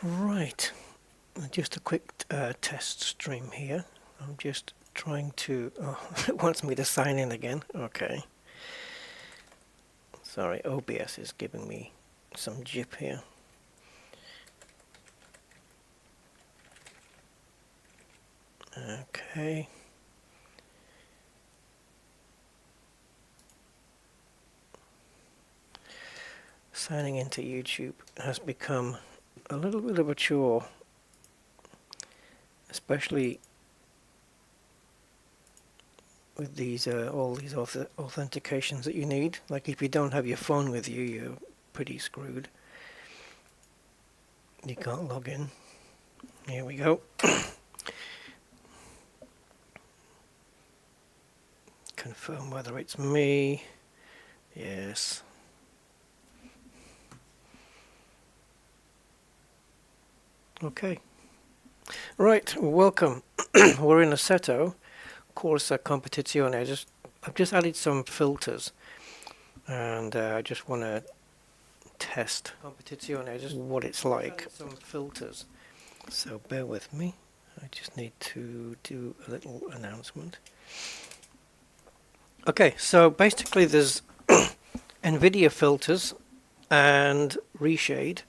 Right, just a quick test stream here. I'm just trying to, oh, it wants me to sign in again. Okay. Sorry, OBS is giving me some jip here. Okay. Signing into YouTube has become a little bit of a chore, especially with these all these authentications that you need. Like if you don't have your phone with you, you're pretty screwed. You can't log in. Here we go. Confirm whether it's me. Yes. Okay. Right, welcome. We're in Assetto, Corsa Competizione. I've just added some filters, and I just want to test Competizione, just what it's like. Some filters. So bear with me. I just need to do a little announcement. Okay, so basically there's NVIDIA filters and reshade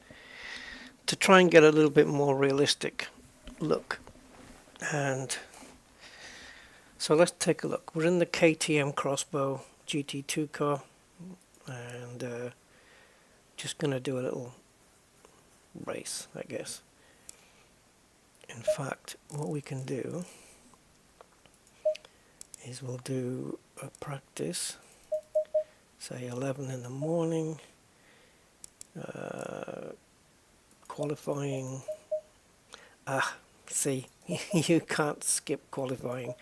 to try and get a little bit more realistic look. And so let's take a look. We're in the KTM Crossbow GT2 car, and just gonna do a little race, I guess. In fact, what we can do is we'll do a practice, say 11 in the morning, qualifying. See, you can't skip qualifying.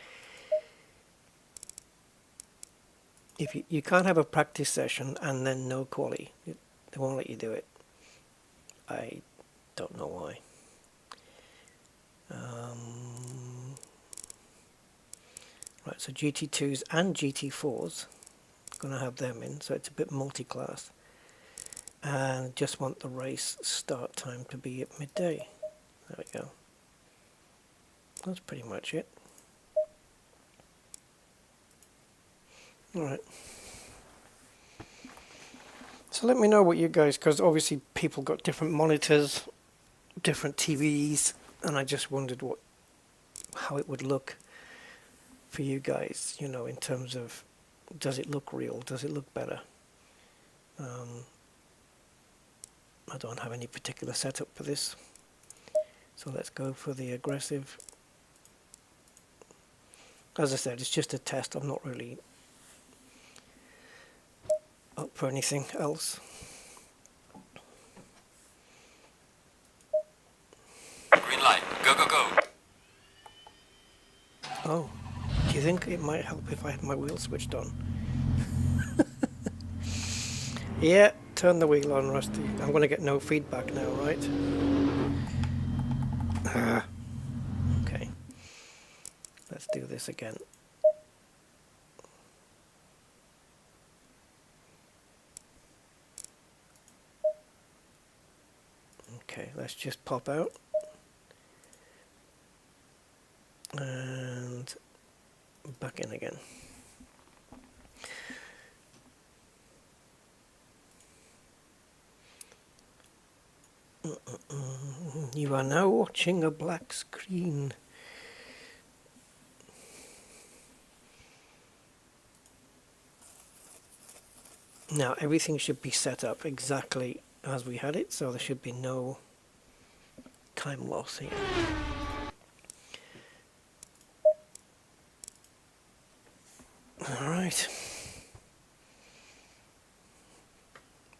If you can't have a practice session and then no quali, they won't let you do it. I don't know why. Right, so GT2s and GT4s, gonna have them in, so it's a bit multi-class. And just want the race start time to be at midday. There we go. That's pretty much it. Alright. So let me know what you guys, because obviously people got different monitors, different TVs, and I just wondered how it would look for you guys, you know, in terms of, does it look real, does it look better? I don't have any particular setup for this, so let's go for the aggressive. As I said, it's just a test. I'm not really up for anything else. Green light, go, go, go. Oh, do you think it might help if I had my wheel switched on? Yeah, turn the wheel on, Rusty. I'm going to get no feedback now, right? Okay. Let's do this again. Okay, let's just pop out. And back in again. You are now watching a black screen. Now everything should be set up exactly as we had it, so there should be no time loss here. Alright.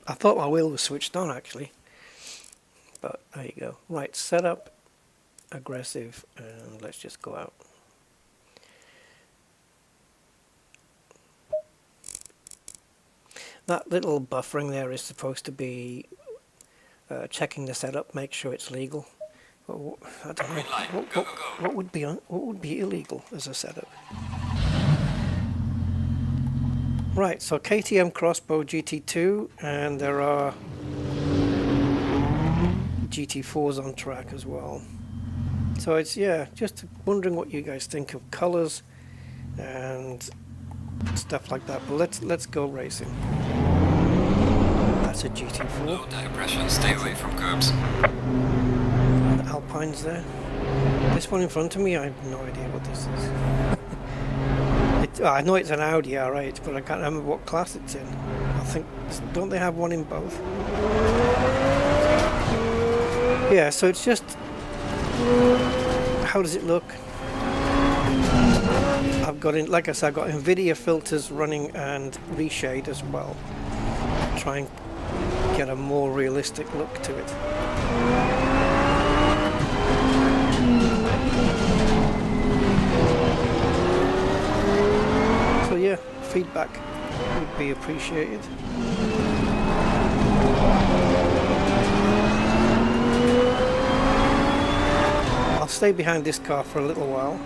I thought my wheel was switched on actually. But there you go. Right, setup, aggressive, and let's just go out. That little buffering there is supposed to be checking the setup, make sure it's legal. Well, I don't know. What would be illegal as a setup? Right, so KTM Crossbow GT2, and there are GT4s on track as well. So it's, yeah, just wondering what you guys think of colors and stuff like that. But let's go racing. That's a GT4. Low tire pressure. Stay away from curbs. The Alpine's there. This one in front of me, I have no idea what this is. I know it's an Audi R8, but I can't remember what class it's in. I think, don't they have one in both? Yeah, so it's just, how does it look? I've got, like I said, I've got NVIDIA filters running and reshade as well. Try and get a more realistic look to it. So yeah, feedback would be appreciated. I'll stay behind this car for a little while.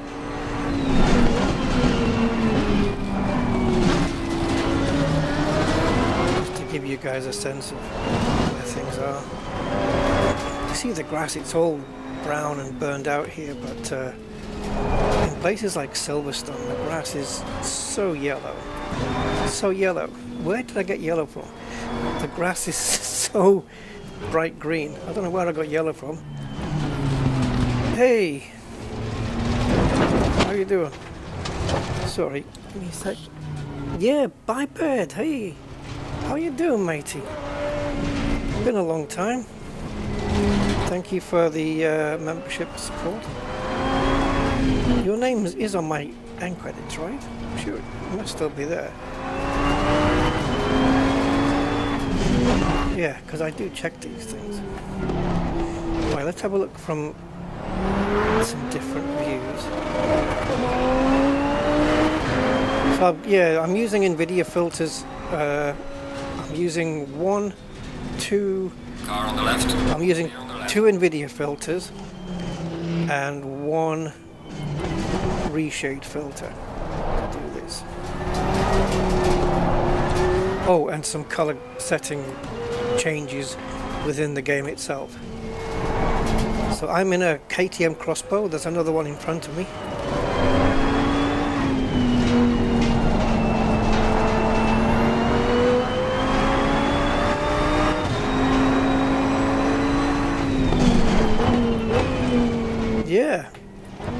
Just to give you guys a sense of where things are. You see the grass, it's all brown and burned out here, but in places like Silverstone, the grass is so yellow. So yellow. Where did I get yellow from? The grass is so bright green. I don't know where I got yellow from. Hey! How you doing? Sorry, give me a sec. Yeah, Biped, hey! How you doing, matey? Been a long time. Thank you for the membership support. Your name is on my end credits, right? I'm sure it must still be there. Yeah, because I do check these things. Right, let's have a look from some different views. So yeah, I'm using NVIDIA filters. I'm using Car on the left. I'm using 2 NVIDIA filters and 1 reshade filter to do this. Oh, and some color setting changes within the game itself. So I'm in a KTM Crossbow. There's another one in front of me.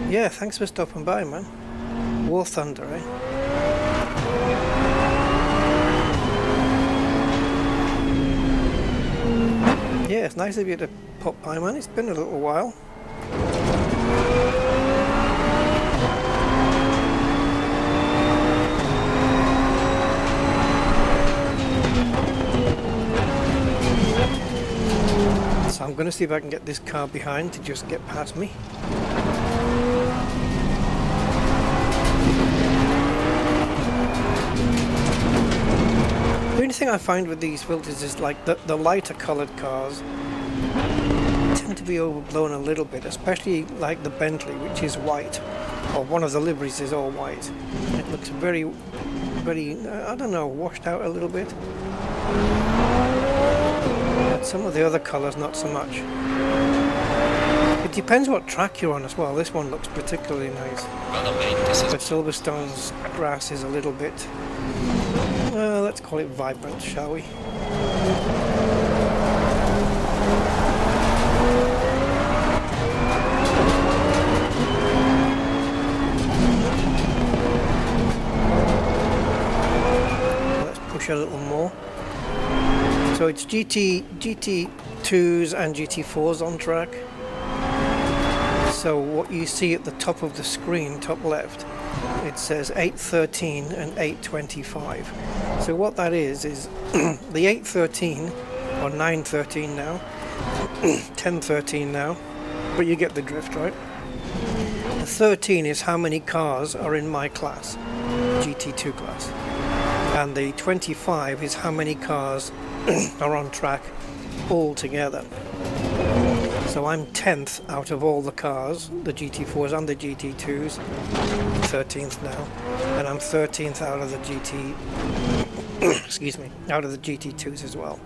Yeah, thanks for stopping by, man. War Thunder, eh? Yeah, it's nice of you to pop by, man. It's been a little while. So I'm going to see if I can get this car behind to just get past me. The only thing I find with these filters is like the lighter coloured cars tend to be overblown a little bit, especially like the Bentley, which is white, or one of the liveries is all white. It looks very, very, I don't know, washed out a little bit. But some of the other colours not so much. It depends what track you're on as well. This one looks particularly nice. Well, mate, this is But Silverstone's grass is a little bit, let's call it vibrant, shall we? Let's push a little more. So it's GT2s and GT4s on track. So what you see at the top of the screen, top left, it says 813 and 825. So what that is the 813, or 913 now, 1013 now, but you get the drift, right? The 13 is how many cars are in my class, GT2 class. And the 25 is how many cars are on track all together. So I'm 10th out of all the cars, the GT4s and the GT2s, 13th now, and I'm 13th out of the out of the GT2s as well.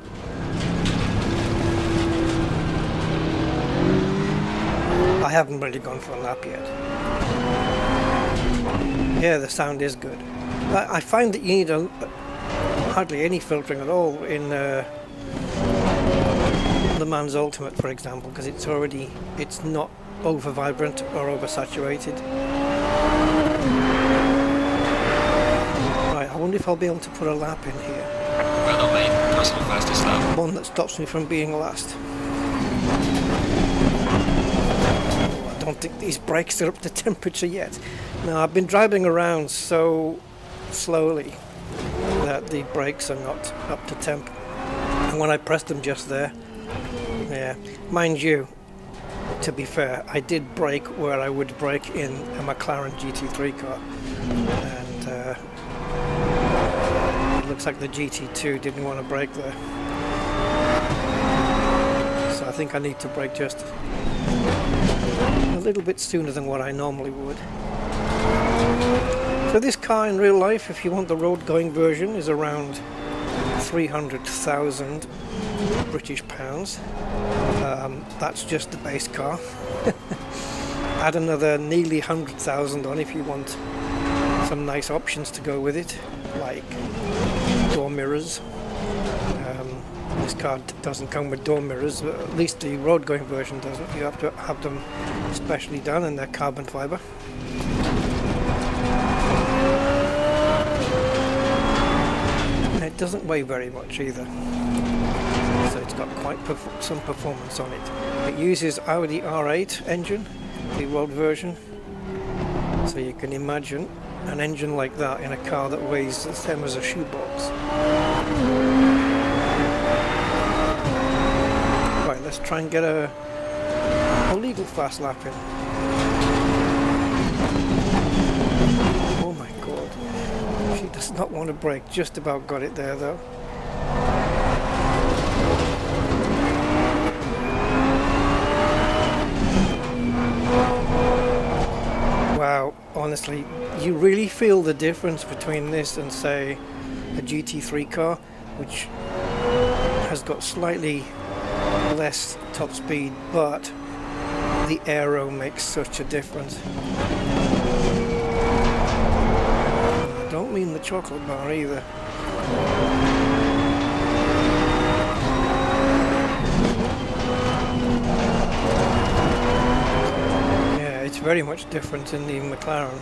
I haven't really gone for a lap yet. Yeah, the sound is good. I find that you need hardly any filtering at all in Le Mans Ultimate, for example, because it's not over vibrant or over saturated. Right, I wonder if I'll be able to put a lap in here. Well done, mate. Personal fastest lap. One that stops me from being last. I don't think these brakes are up to temperature yet. Now, I've been driving around so slowly that the brakes are not up to temp. And when I pressed them just there, yeah, mind you, to be fair, I did brake where I would brake in a McLaren GT3 car, and it looks like the GT2 didn't want to brake there. So I think I need to brake just a little bit sooner than what I normally would. So this car in real life, if you want the road going version, is around 300,000 British pounds. That's just the base car. Add another nearly 100,000 on if you want some nice options to go with it, like door mirrors. This car doesn't come with door mirrors, but at least the road going version doesn't. You have to have them specially done, and they're carbon fiber. It doesn't weigh very much either, so it's got quite some performance on it. It uses Audi R8 engine, the road version, so you can imagine an engine like that in a car that weighs the same as a shoebox. Right, let's try and get a legal fast lap in. She does not want to brake. Just about got it there though. Wow, honestly, you really feel the difference between this and, say, a GT3 car, which has got slightly less top speed, but the aero makes such a difference. Don't mean the chocolate bar either. Yeah, it's very much different in the McLaren.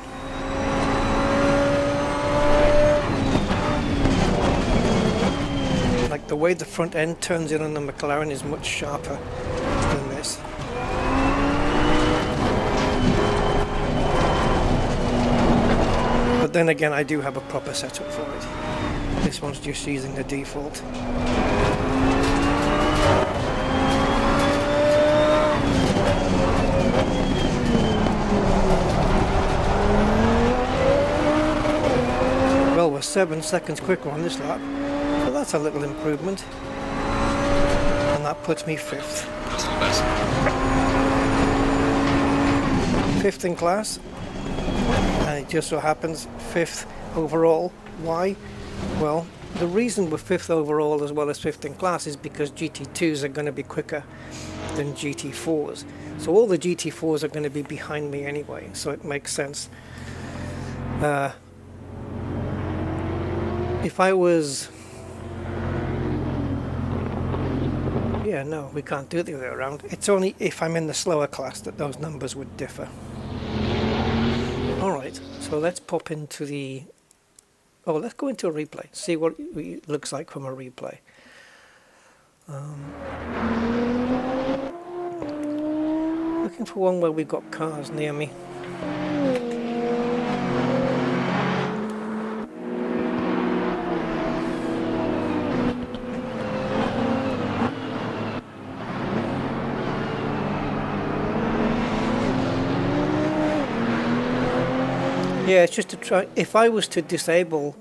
Like the way the front end turns in on the McLaren is much sharper than this. But then again, I do have a proper setup for it. This one's just using the default. Well, we're 7 seconds quicker on this lap, so that's a little improvement. And that puts me 5th. That's the best. 5th in class. And it just so happens 5th overall. Why? Well, the reason we're 5th overall as well as 5th in class is because GT2s are going to be quicker than GT4s. So all the GT4s are going to be behind me anyway, so it makes sense. If I was... Yeah, no, we can't do it the other way around. It's only if I'm in the slower class that those numbers would differ. Alright, so let's pop into the... Oh, let's go into a replay, see what it looks like from a replay. Looking for one where we've got cars near me. Yeah, it's just to try. If I was to disable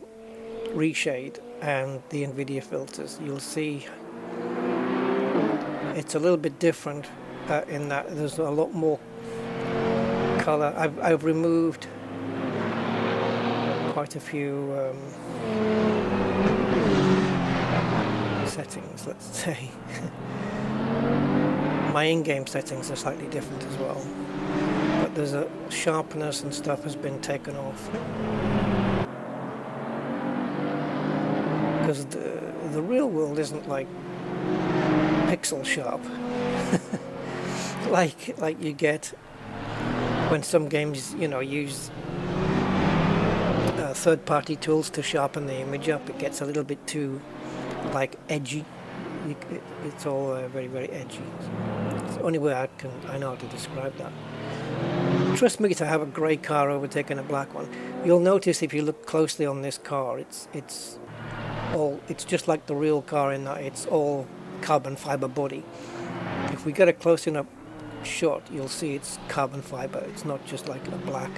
reshade and the NVIDIA filters, you'll see it's a little bit different in that there's a lot more color. I've removed quite a few settings, let's say. My in-game settings are slightly different as well. that there's a sharpness and stuff has been taken off. Because the real world isn't like pixel sharp like you get when some games, you know, use third-party tools to sharpen the image up. It gets a little bit too like edgy. It's all very, very edgy. It's the only way I know how to describe that. Trust me, to have a grey car overtaking a black one. You'll notice if you look closely on this car, it's just like the real car in that it's all carbon fiber body. If we get a close enough shot, you'll see it's carbon fiber. It's not just like a black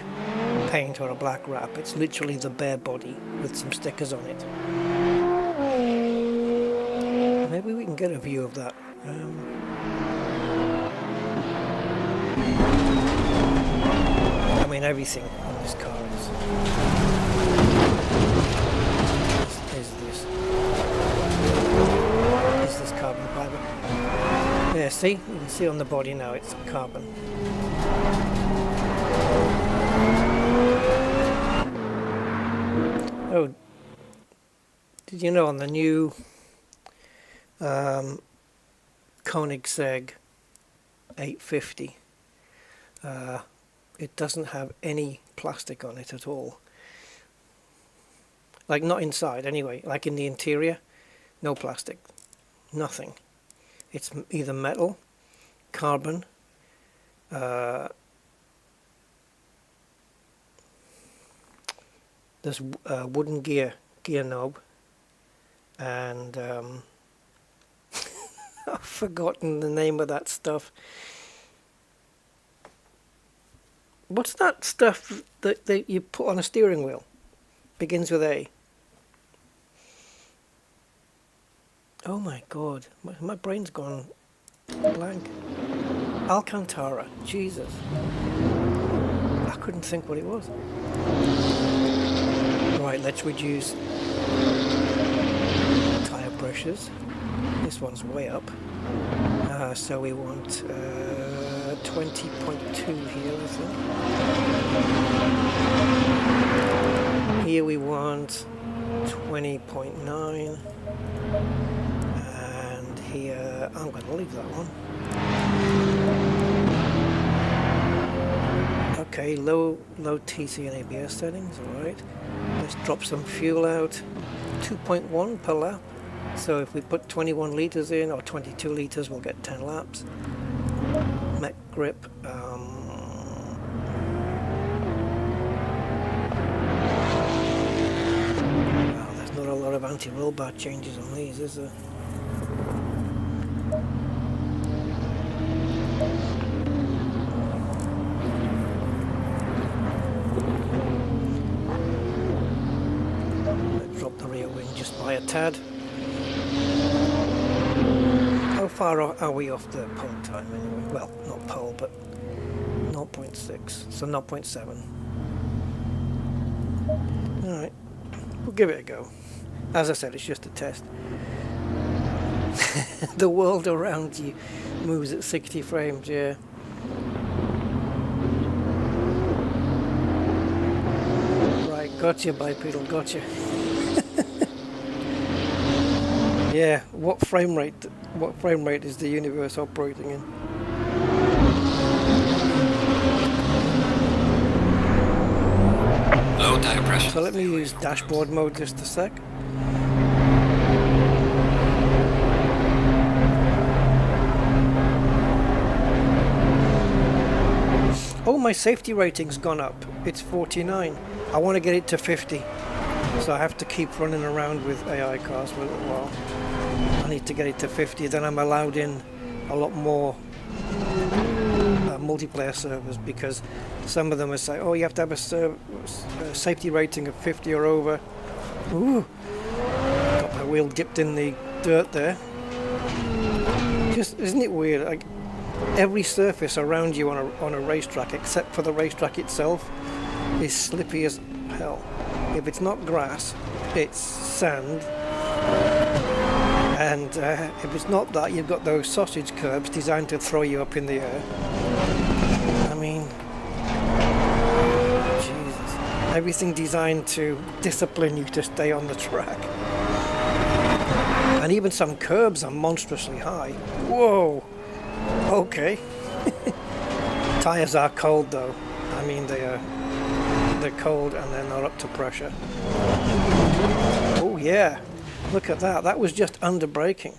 paint or a black wrap. It's literally the bare body with some stickers on it. Maybe we can get a view of that. I mean, everything on this car is this carbon fiber. Yeah, see? You can see on the body now it's carbon. Oh, did you know on the new Koenigsegg 850, it doesn't have any plastic on it at all. Like, not inside anyway, like in the interior, no plastic, nothing. It's either metal, carbon, there's a wooden gear knob, and I've forgotten the name of that stuff. What's that stuff that you put on a steering wheel? Begins with A. Oh my god, my brain's gone blank. Alcantara, Jesus. I couldn't think what it was. Right, let's reduce tyre pressures. This one's way up. So we want 20.2 here, I think. Here we want 20.9. And here, I'm going to leave that one. Okay, low TC and ABS settings, alright. Let's drop some fuel out. 2.1 per lap. So if we put 21 litres in, or 22 litres, we'll get 10 laps. Mech grip. Wow, there's not a lot of anti-roll bar changes on these, is there? Let's drop the rear wing just by a tad. How far are we off the pole time anyway? Well, not pole, but 0.6, so 0.7. Alright, we'll give it a go. As I said, it's just a test. The world around you moves at 60 frames, yeah. Right, gotcha, bipedal, gotcha. Yeah, what frame rate is the universe operating in? Low tire pressure. So let me use dashboard mode just a sec. Oh, my safety rating's gone up. It's 49. I want to get it to 50. So I have to keep running around with AI cars for a little while. I need to get it to 50, then I'm allowed in a lot more multiplayer servers, because some of them will say, oh, you have to have a safety rating of 50 or over. Ooh, got my wheel dipped in the dirt there. Just, isn't it weird? Like, every surface around you on a racetrack, except for the racetrack itself, is slippy as hell. If it's not grass, it's sand. And if it's not that, you've got those sausage curbs designed to throw you up in the air. I mean, Everything designed to discipline you to stay on the track. And even some curbs are monstrously high. Whoa! Okay. Tires are cold though. I mean they're cold and they're not up to pressure. Oh yeah, look at that. That was just under braking.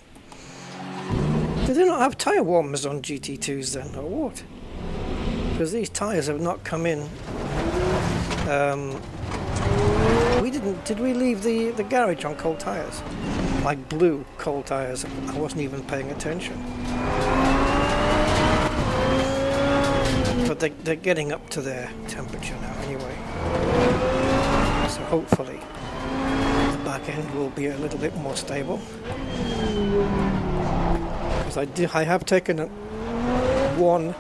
Do they not have tyre warmers on GT2s then, or what? Because these tyres have not come in. Did we leave the garage on cold tyres? Like blue cold tyres. I wasn't even paying attention. But they're getting up to their temperature now anyway. So hopefully the back end will be a little bit more stable. Because I have taken one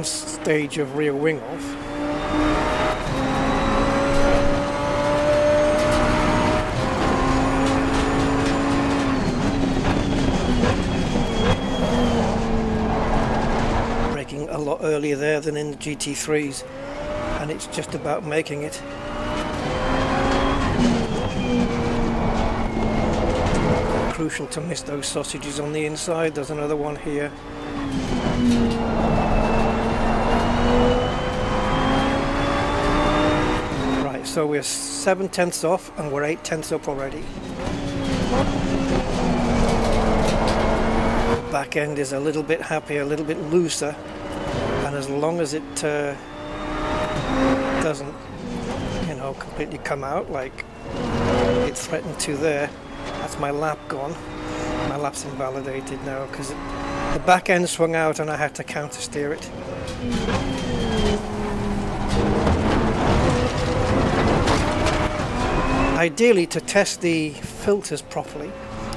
stage of rear wing off. Braking a lot earlier there than in the GT3s, and it's just about making it. Crucial to miss those sausages on the inside. There's another one here. Right, so we're 7/10 off and we're 8/10 up already. The back end is a little bit happier, a little bit looser, and as long as it doesn't, completely come out like it threatened to there. That's my lap gone. My lap's invalidated now because the back end swung out and I had to counter steer it. Ideally, to test the filters properly,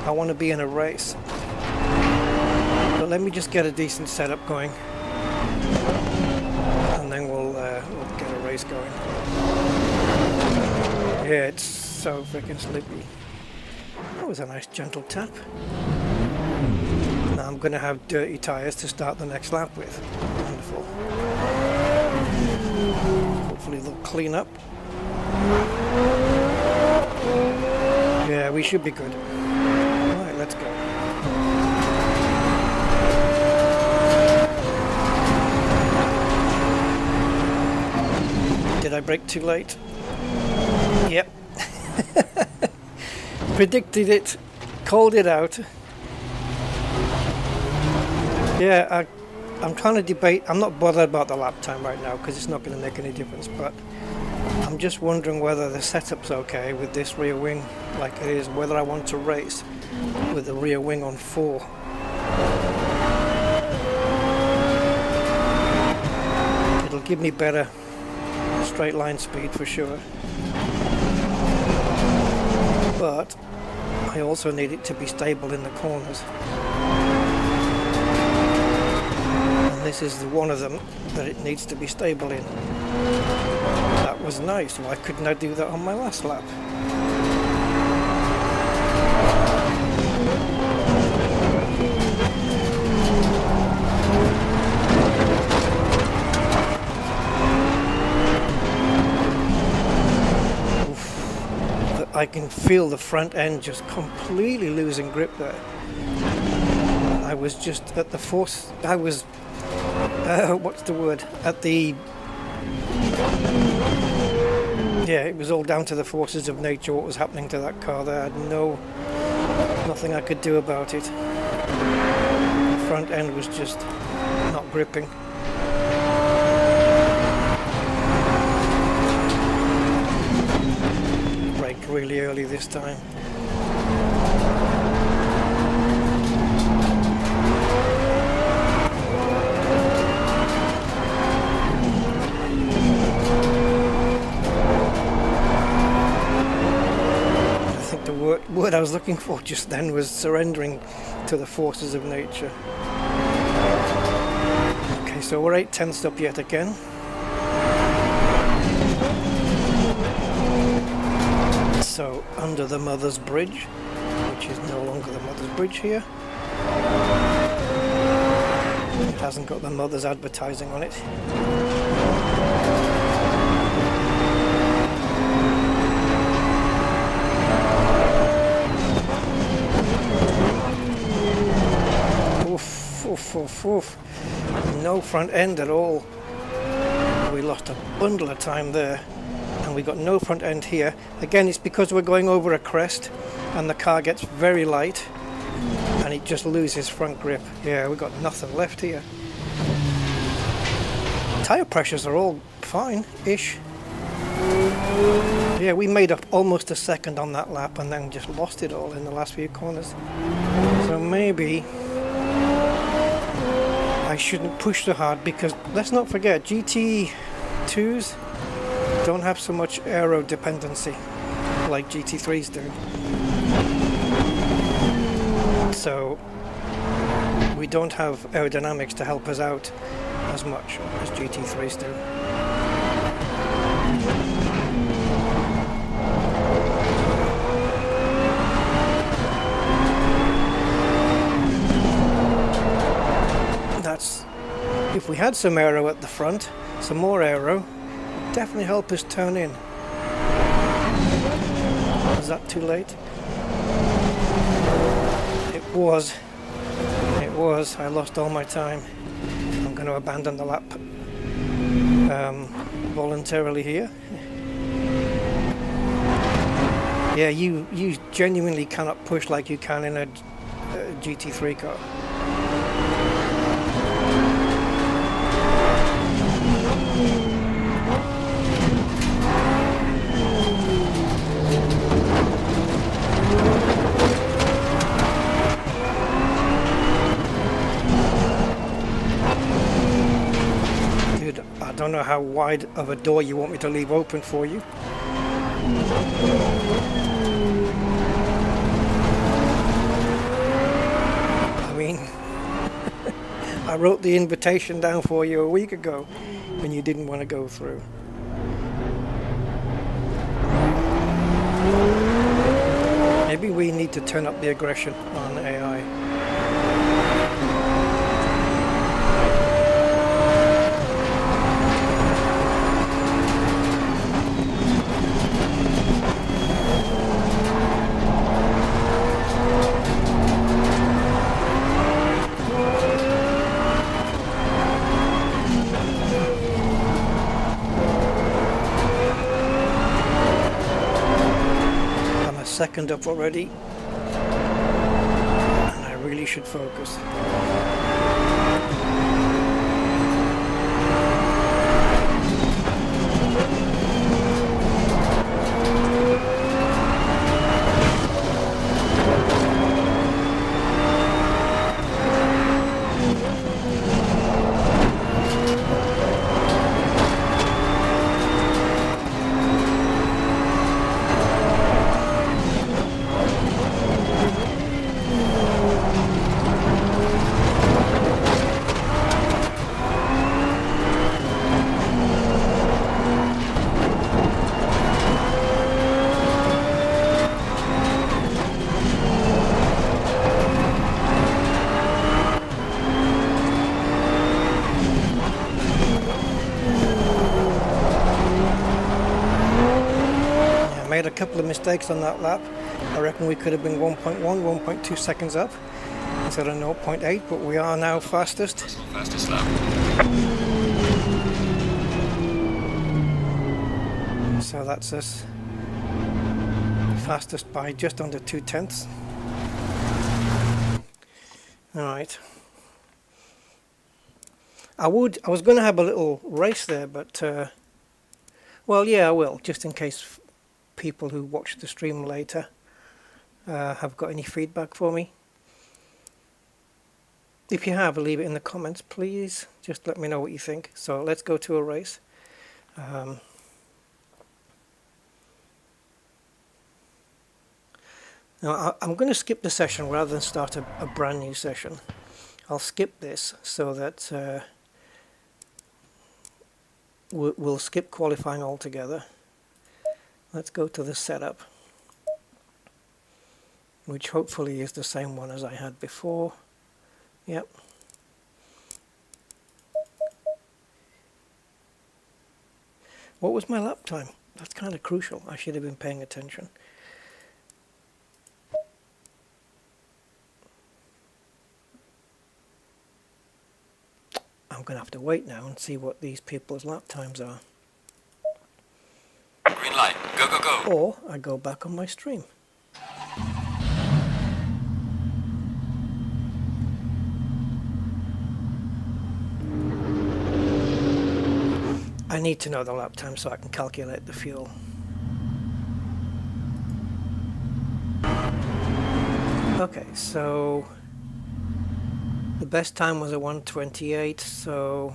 I want to be in a race. But let me just get a decent setup going, and then we'll get a race going. Yeah, it's so freaking slippy. That was a nice gentle tap. Now I'm going to have dirty tyres to start the next lap with. Wonderful. Hopefully they'll clean up. Yeah, we should be good. Right, let's go. Did I brake too late? Yep. Predicted it, called it out. Yeah, I'm trying to debate. I'm not bothered about the lap time right now because it's not going to make any difference, but I'm just wondering whether the setup's okay with this rear wing like it is, whether I want to race with the rear wing on 4. It'll give me better straight line speed for sure. But I also need it to be stable in the corners. And this is one of them that it needs to be stable in. That was nice. Why couldn't I do that on my last lap? I can feel the front end just completely losing grip there. I was just at the force. I was, what's the word? At the, yeah, it was all down to the forces of nature what was happening to that car there. I had nothing I could do about it. The front end was just not gripping. Really early this time. I think the word I was looking for just then was surrendering to the forces of nature. Okay, so we're 8/10 up yet again. So under the Mother's Bridge, which is no longer the Mother's Bridge here. It hasn't got the Mother's advertising on it. Oof. No front end at all. We lost a bundle of time there, and we got no front end here. Again, it's because we're going over a crest and the car gets very light and it just loses front grip. Yeah, we got nothing left here. Tire pressures are all fine-ish. Yeah, we made up almost a second on that lap and then just lost it all in the last few corners. So maybe I shouldn't push so hard, because let's not forget GT2s don't have so much aero dependency like GT3s do. So we don't have aerodynamics to help us out as much as GT3s do. That's, if we had some aero at the front, some more aero, would definitely help us turn in. Is that too late? It was. I lost all my time. I'm going to abandon the lap voluntarily here. Yeah, you genuinely cannot push like you can in a GT3 car. I don't know how wide of a door you want me to leave open for you. I mean, I wrote the invitation down for you a week ago and you didn't want to go through. Maybe we need to turn up the aggression on AI. Second up already, and I really should focus. Made a couple of mistakes on that lap. I reckon we could have been 1.1, 1.2 seconds up instead of 0.8, but we are now fastest. Fastest lap. So that's us fastest by just under 0.2. Alright. I was going to have a little race there, but well, yeah, I will, just in case people who watch the stream later have got any feedback for me. If you have, leave it in the comments, please. Just let me know what you think. So let's go to a race. Now I'm going to skip the session rather than start a brand new session. I'll skip this so that we'll skip qualifying altogether. Let's go to the setup, which hopefully is the same one as I had before. Yep. What was my lap time? That's kind of crucial. I should have been paying attention. going to have to wait now and see what these people's lap times are. Green light. Go, go, go. Or I go back on my stream. I need to know the lap time so I can calculate the fuel. Okay, so the best time was a 1:28, so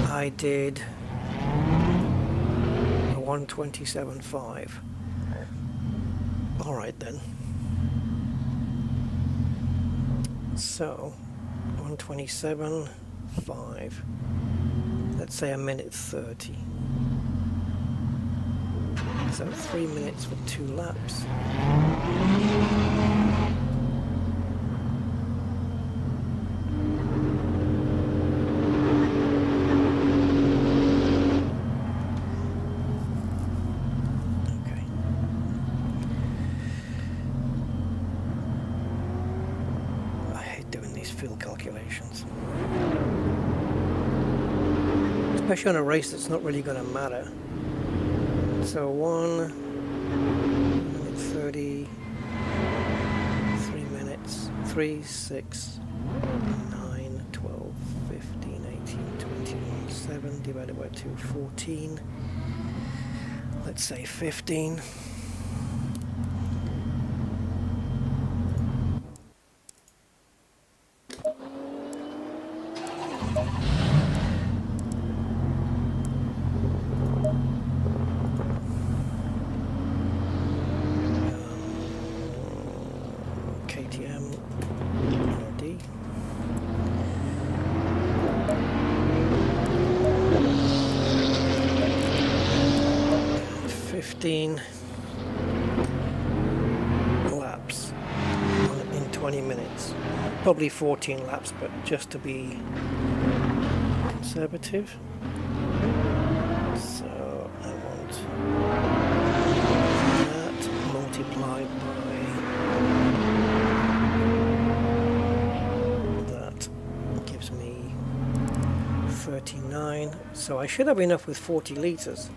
I did a 1:27.5. All right then. So 1:27.5. Let's say a minute 30. So 3 minutes for 2 laps. Okay. I hate doing these fuel calculations. Especially on a race that's not really going to matter. So 1 minute 30, 3 minutes, 3, 6, 9, 12, 15, 18, 21, 7 divided by 2, 14. Let's say 15. KTM RD. And 15 laps in 20 minutes. Probably 14 laps, but just to be conservative. So I want that multiplied by that gives me 39. So I should have enough with 40 litres.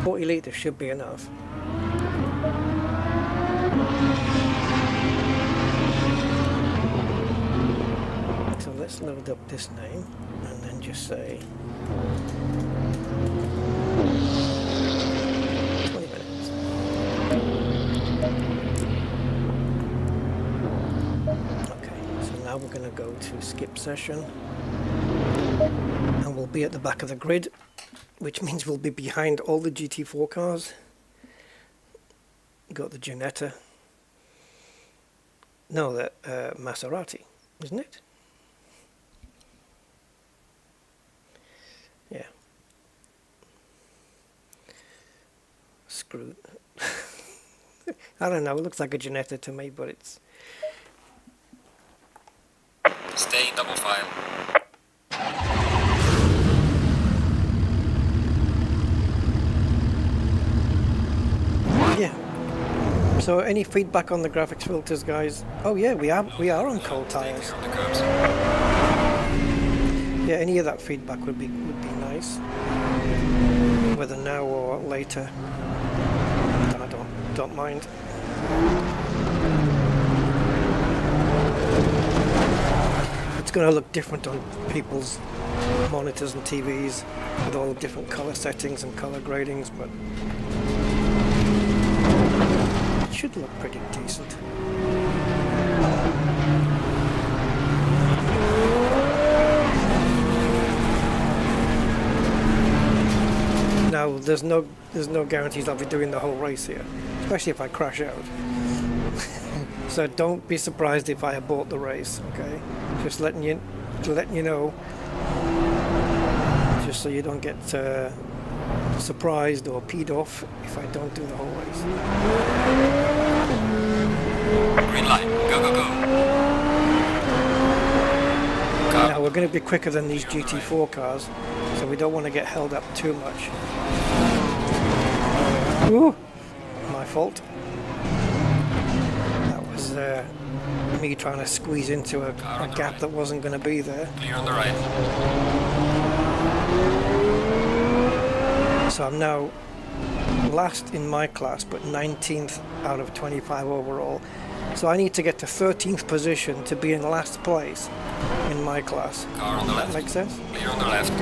40 litres should be enough. So let's load up this name and then just say 20 minutes. Okay, so now we're going to go to skip session and we'll be at the back of the grid, which means we'll be behind all the GT4 cars. Got the Ginetta. No, the Maserati, isn't it? Yeah. Screw. I don't know, it looks like a Ginetta to me, but it's... Stay in double file. Yeah. So any feedback on the graphics filters, guys? Oh yeah, we are on cold tires. On the curbs. Yeah, any of that feedback would be nice. Whether now or later, I don't mind. It's going to look different on people's monitors and TVs with all the different color settings and color gradings, but it should look pretty decent. Now, there's no guarantees I'll be doing the whole race here, especially if I crash out. So don't be surprised if I abort the race, okay? Just letting you know, just so you don't get surprised or peed off if I don't do the whole race. Green light. Go, go, go. Now we're going to be quicker than these GT4 cars, so we don't want to get held up too much. Ooh, my fault. That was me trying to squeeze into a gap that wasn't going to be there. Clear on the right. So I'm now last in my class, but 19th out of 25 overall. So I need to get to 13th position to be in last place in my class. Car on the left. That makes sense? Clear on the left.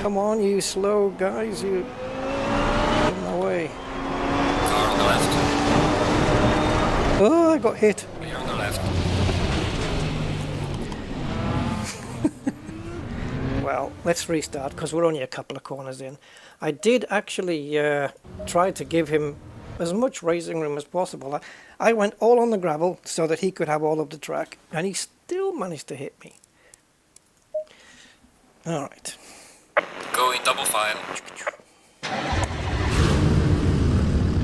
Come on, you slow guys, you in my way. Car on the left. Oh, I got hit. Clear on the left. Well, let's restart because we're only a couple of corners in. I did actually try to give him as much racing room as possible. I went all on the gravel so that he could have all of the track, and he still managed to hit me. All right. Go in double file.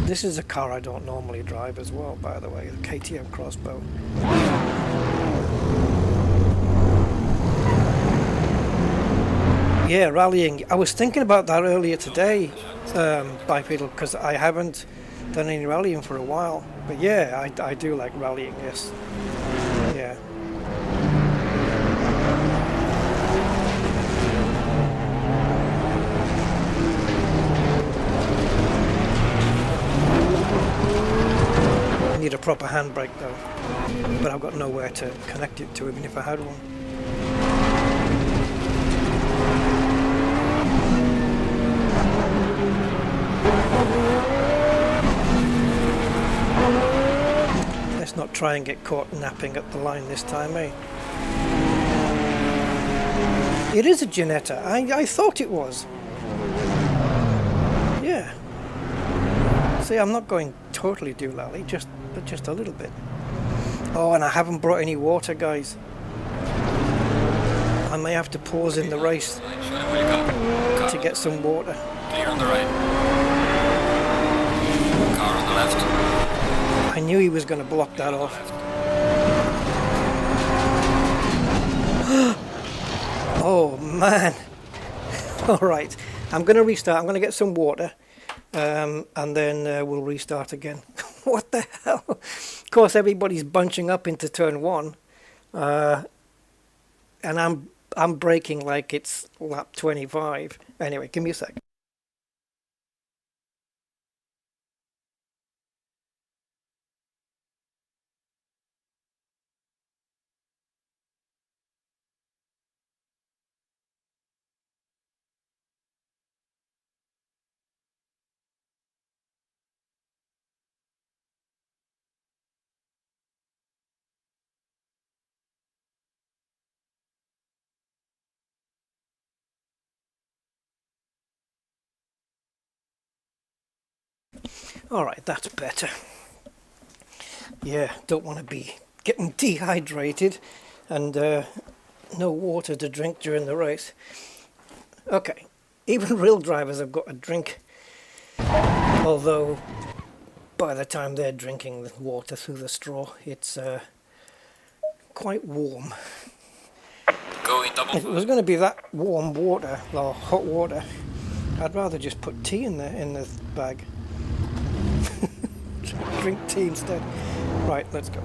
This is a car I don't normally drive as well, by the way, the KTM Crossbow. Yeah, rallying. I was thinking about that earlier today, Bipedal, because I haven't done any rallying for a while. But yeah, I do like rallying, yes. Yeah. I need a proper handbrake though, but I've got nowhere to connect it to even if I had one. Let's not try and get caught napping at the line this time, eh? It is a Ginetta. I thought it was. Yeah. See, I'm not going totally doolally, but just a little bit. Oh, and I haven't brought any water, guys. I may have to pause in the race to get some water. Clear on the right. Car on the left. I knew he was going to block that off. Oh man. Alright, I'm going to restart. I'm going to get some water and then we'll restart again. What the hell? Of course everybody's bunching up into turn one and I'm braking like it's lap 25. Anyway, give me a sec. Alright, that's better. Yeah, don't want to be getting dehydrated and no water to drink during the race. Okay, even real drivers have got a drink, although by the time they're drinking the water through the straw, it's quite warm. Go in double If it was going to be that warm water, or hot water, I'd rather just put tea in the bag. Drink tea instead. Right, let's go.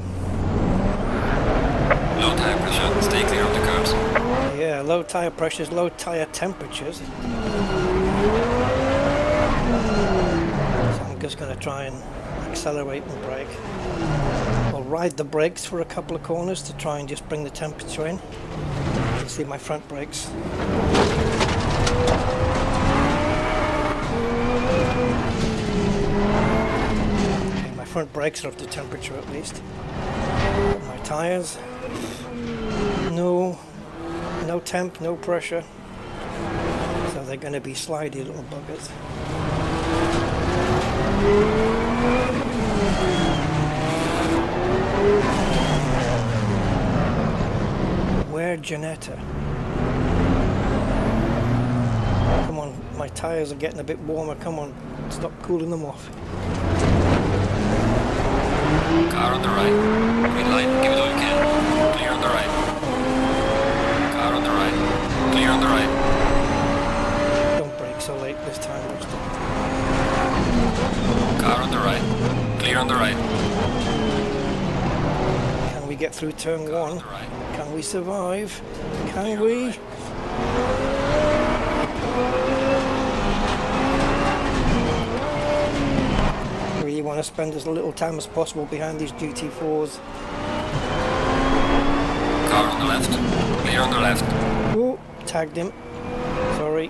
Low tire pressure. Stay clear of the curves. Yeah, low tire pressures, low tire temperatures. So I'm just going to try and accelerate and brake. I'll ride the brakes for a couple of corners to try and just bring the temperature in. You can see my front brakes. Front brakes are up to temperature at least. My tyres, no temp, no pressure, so they're going to be slidey little buggers. Where Ginetta? Come on, my tyres are getting a bit warmer. Come on, stop cooling them off. Car on the right. Green light. Give it all you can. Clear on the right. Car on the right. Clear on the right. Don't brake so late this time. Car on the right. get through turn Car one. on the right. Can we survive? Clear Can on the we? right. Really want to spend as little time as possible behind these GT4s. Car on the left. Clear on the left. Oh, tagged him. Sorry.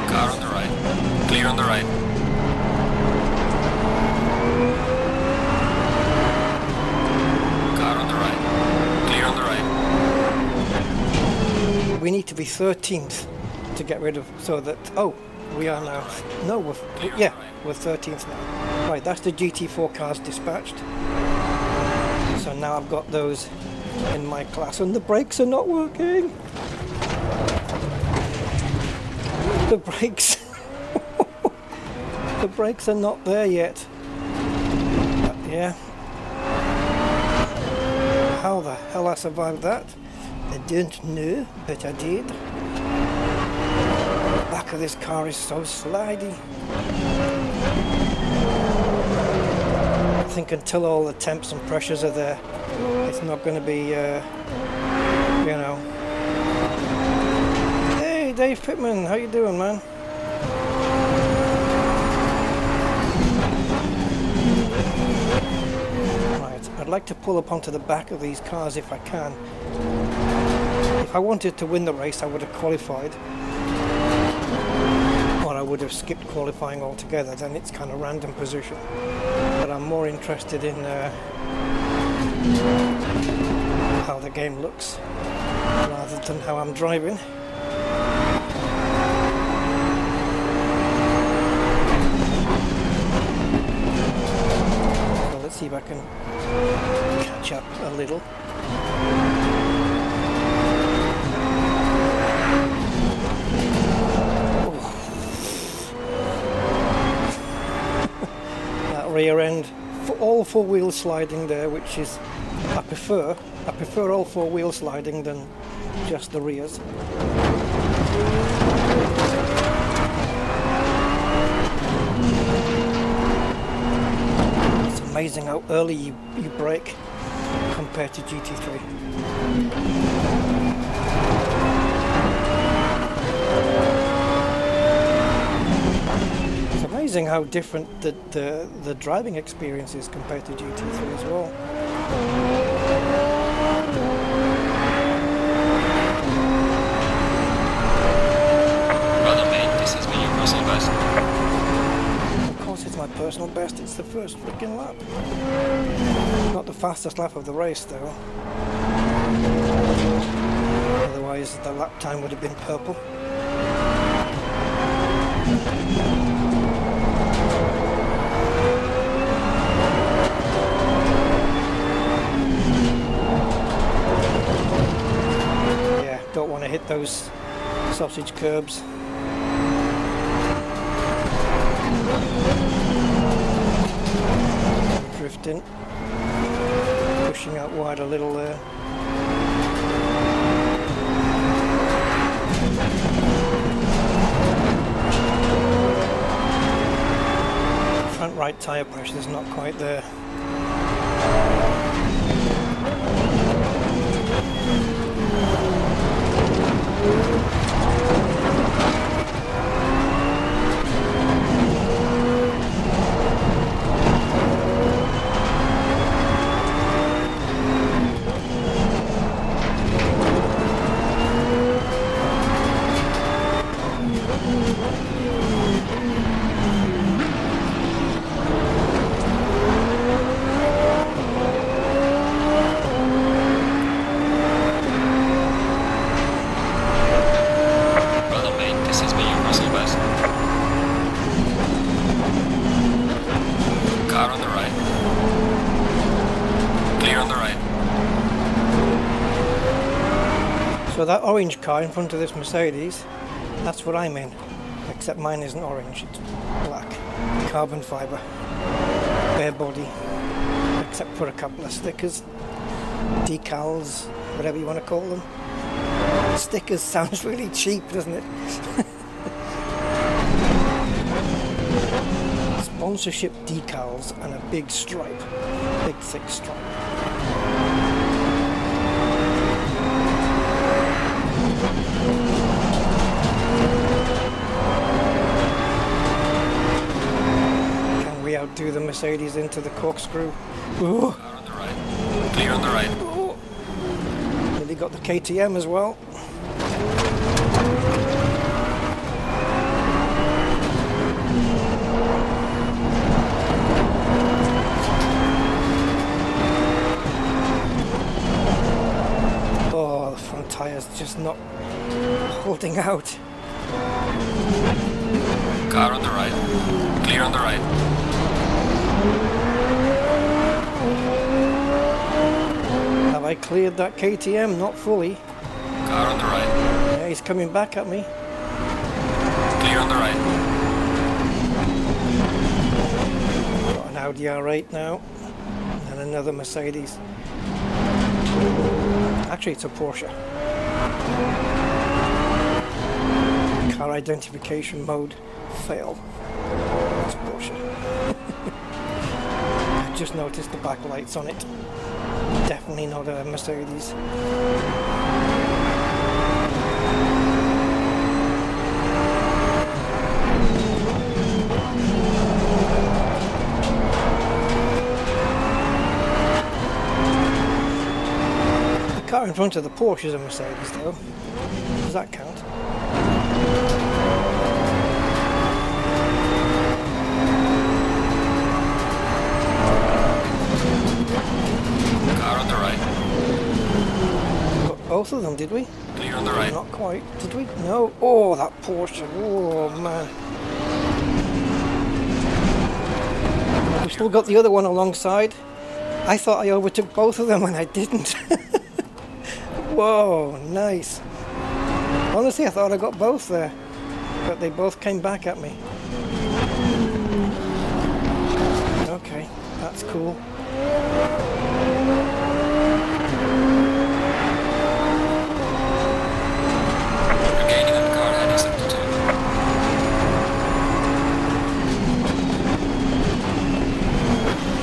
Car on the right. Clear on the right. Car on the right. Clear on the right. We need to be 13th to get rid of, so that, oh, we are now, no, yeah, we're 13th now. Right, that's the GT4 cars dispatched. So now I've got those in my class, and the brakes are not working. The brakes, the brakes are not there yet. Yeah. How the hell I survived that? I don't know, but I did. The back of this car is so slidey. I think until all the temps and pressures are there, it's not going to be, you know. Hey, Dave Pittman, how you doing, man? Right, I'd like to pull up onto the back of these cars if I can. If I wanted to win the race, I would have qualified. Or I would have skipped qualifying altogether, then it's kind of random position. But I'm more interested in how the game looks rather than how I'm driving. So let's see if I can catch up a little. Rear end, all four wheel sliding there, which is I prefer all four wheel sliding than just the rears. It's amazing how early you brake compared to GT3. Amazing how different the driving experience is compared to GT3 as well. Brother mate, this has been your personal best. Of course it's my personal best, it's the first freaking lap. Not the fastest lap of the race though. Otherwise the lap time would have been purple. Don't want to hit those sausage curbs. Drifting, pushing out wide a little there. Front right tyre pressure is not quite there. So that orange car in front of this Mercedes, that's what I'm in, except mine isn't orange, it's black, carbon fibre, bare body, except for a couple of stickers, decals, whatever you want to call them. Stickers sounds really cheap, doesn't it? sponsorship decals and a big stripe, big thick stripe. Can we outdo the Mercedes into the corkscrew? Ooh. Car on the right. Clear on the right. Ooh. Nearly got the KTM as well. Oh, the front tyres just not holding out. Car on the right. Clear on the right. Have I cleared that KTM? Not fully. Car on the right. Yeah, he's coming back at me. Clear on the right. Got an Audi R8 now. And another Mercedes. Actually, it's a Porsche. Car identification mode. Fail. It's a Porsche. I just noticed the backlights on it. Definitely not a Mercedes. The car in front of the Porsche is a Mercedes though. Does that count? Car on the right. Got both of them, did we? Clear on the right. Not quite. Did we? No. Oh, that Porsche. Oh, man. We've still got the other one alongside. I thought I overtook both of them and I didn't. Whoa, nice. Honestly, I thought I got both there. But they both came back at me. Okay, that's cool. Regaining on car heading sector 2.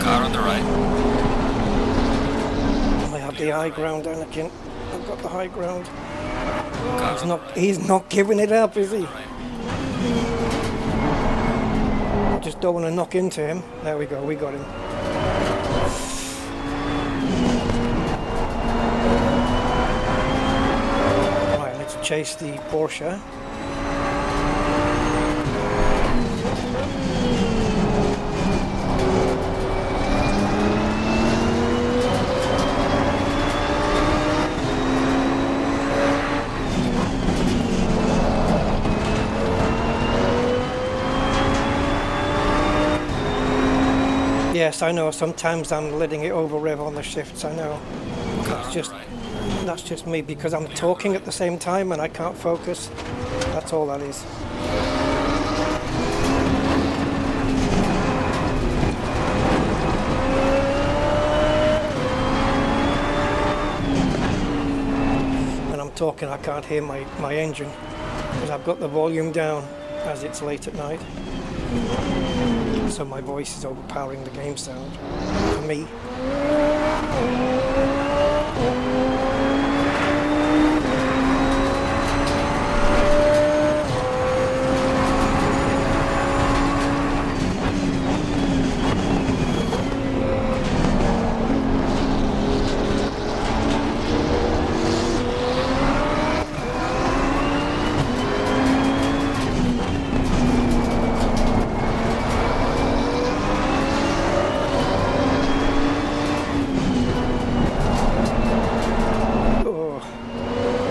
Car on the right. I have the high ground, Anakin. I've got the high ground. Car on the He's not giving it up, is he? right. I just don't want to knock into him. There we go, we got him. Right, let's chase the Porsche. Yes, I know. Sometimes I'm letting it over rev on the shifts. I know. Car on the Just right. that's just me because I'm talking at the same time and I can't focus. That's all that is. When I'm talking, I can't hear my engine because I've got the volume down as it's late at night. So my voice is overpowering the game sound for me.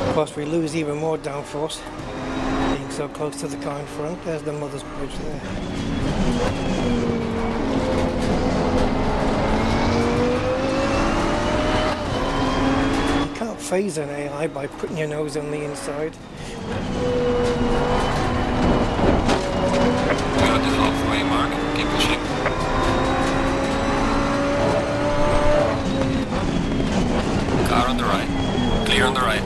Of course, we lose even more downforce being so close to the car in front. There's the mother's bridge there. You can't phase an AI by putting your nose on the inside. We're at the halfway mark. Keep pushing. Car on the right. Clear on the right.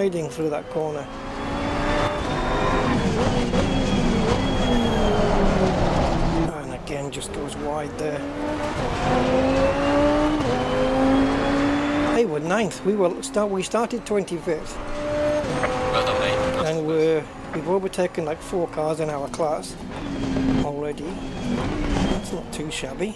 sliding through that corner. And again, just goes wide there. Hey, we're 9th. We started 25th. Well done, mate. And we've overtaken like 4 cars in our class already. That's not too shabby.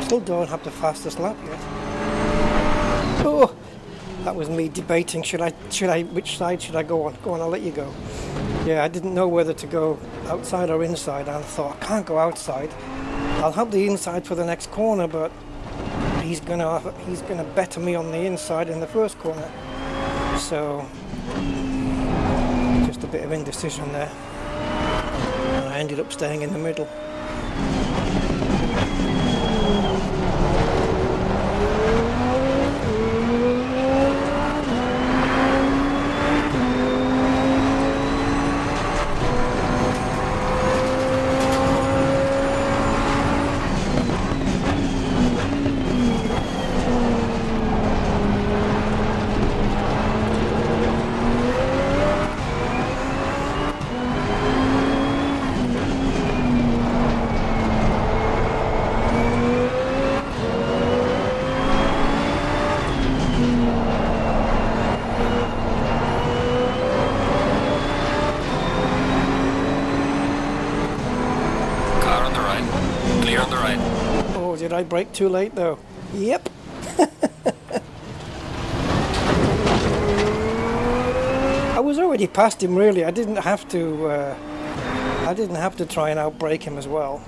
Still don't have the fastest lap yet. Oh, that was me debating. Which side should I go on? Go on, I'll let you go. Yeah, I didn't know whether to go outside or inside. I thought I can't go outside. I'll have the inside for the next corner, but he's gonna better me on the inside in the first corner. So just a bit of indecision there. And I ended up staying in the middle. Did I brake too late though? Yep. I was already past him really. I didn't have to try and outbrake him as well.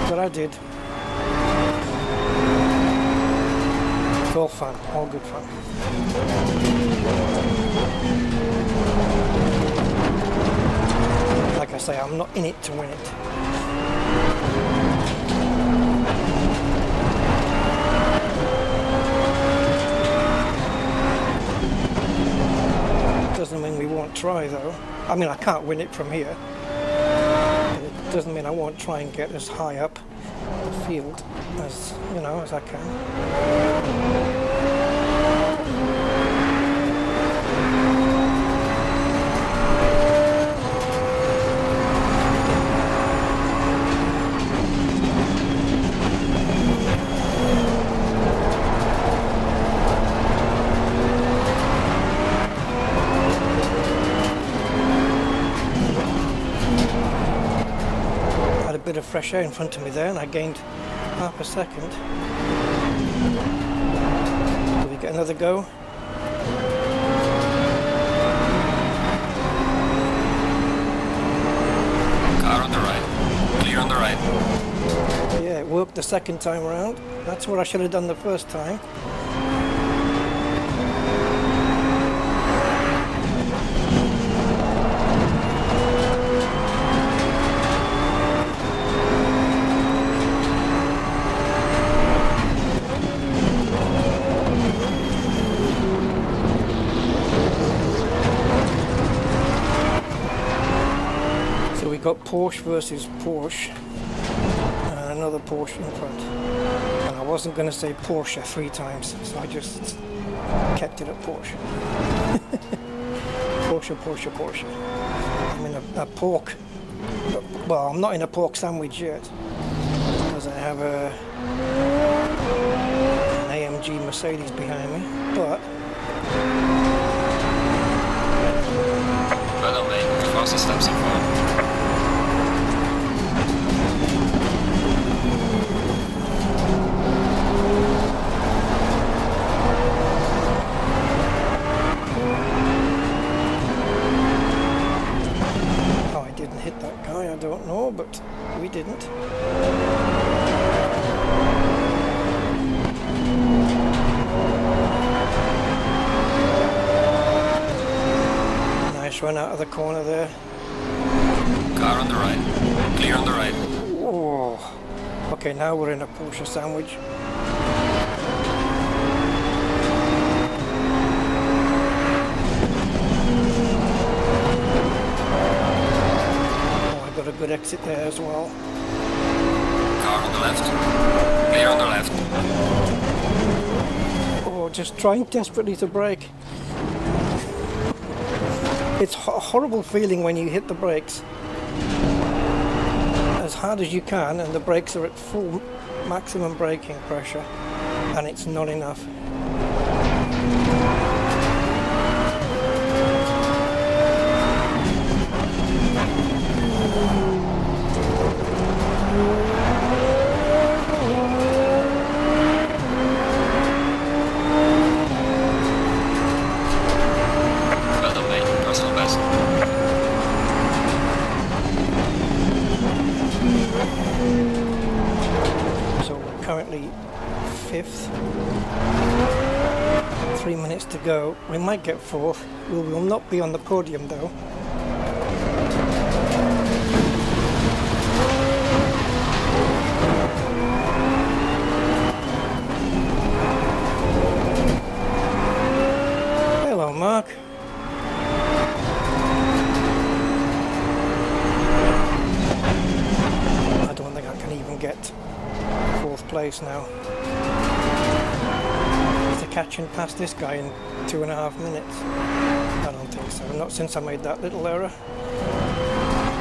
But I did. It's all fun, all good fun. Like I say, I'm not in it to win it. Doesn't mean we won't try though. I mean, I can't win it from here. It doesn't mean I won't try and get as high up the field as I can. Bit of fresh air in front of me there, and I gained half a second. Do we get another go? Car on the right. Clear on the right. Yeah, it worked the second time around. That's what I should have done the first time. Got Porsche versus Porsche, and another Porsche in front. And I wasn't going to say Porsche 3 times, so I just kept it at Porsche. Porsche. I'm in a pork. Well, I'm not in a pork sandwich yet because I have an AMG Mercedes behind me. But well done, mate. Fastest step so far. run out of the corner there. Car on the right. Clear on the right. Oh. Okay, now we're in a Porsche sandwich. Oh, I got a good exit there as well. Car on the left. Clear on the left. Oh, just trying desperately to brake. It's a horrible feeling when you hit the brakes as hard as you can and the brakes are at full maximum braking pressure and it's not enough. Well done, mate. Personal best. So we're currently 5th. 3 minutes to go. We might get 4th. We will not be on the podium though. Hello, Mark. I don't think I can even get 4th place now. To catching past this guy in 2.5 minutes? I don't think so, not since I made that little error.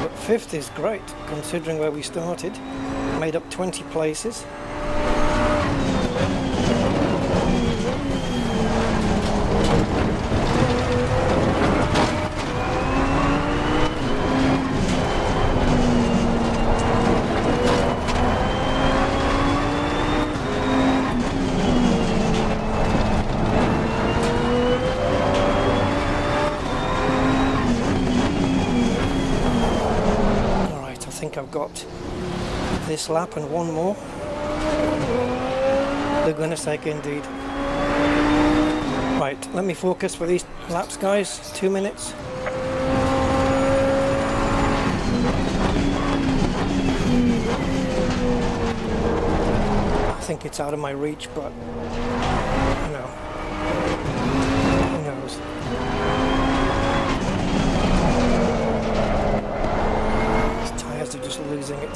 But 5th is great, considering where we started. Made up 20 places. Alright, I think I've got this lap and one more. They're gonna take indeed. Right, let me focus for these laps, guys. 2 minutes. I think it's out of my reach, but you know, who knows? These tires are just losing it.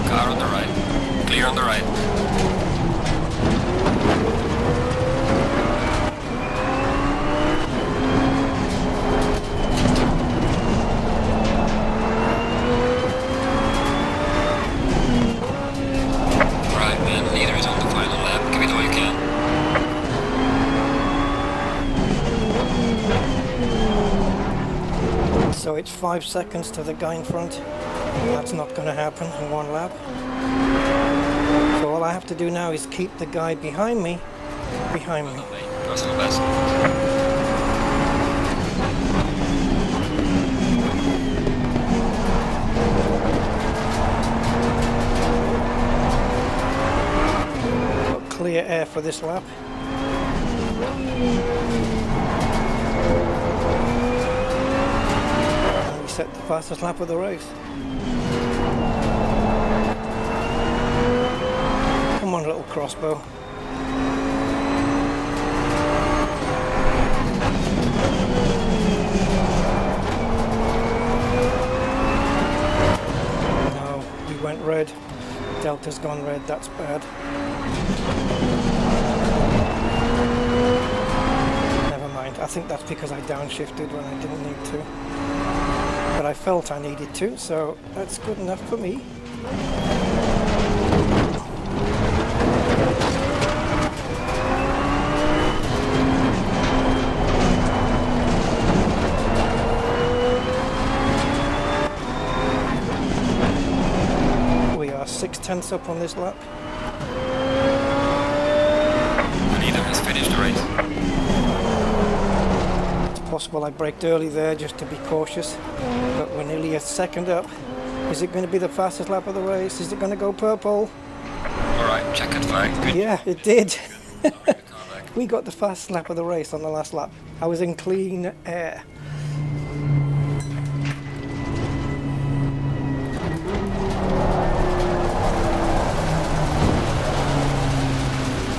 Car on the right. Clear on the right. Right, man. Leader is on the final lap. Give it all you can. So it's 5 seconds to the guy in front. That's not going to happen in one lap. So all I have to do now is keep the guy behind me behind me. Personal best. Got clear air for this lap. And we set the fastest lap of the race. Come on, little crossbow. No, we went red. Delta's gone red, that's bad. Never mind, I think that's because I downshifted when I didn't need to. But I felt I needed to, so that's good enough for me. tenths up on this lap. The leader has finished the race. It's possible I braked early there just to be cautious, but we're nearly a second up. Is it going to be the fastest lap of the race? Is it going to go purple? Alright, checkered flag. Good. Yeah, it did. Bring the car back. We got the fastest lap of the race on the last lap. I was in clean air.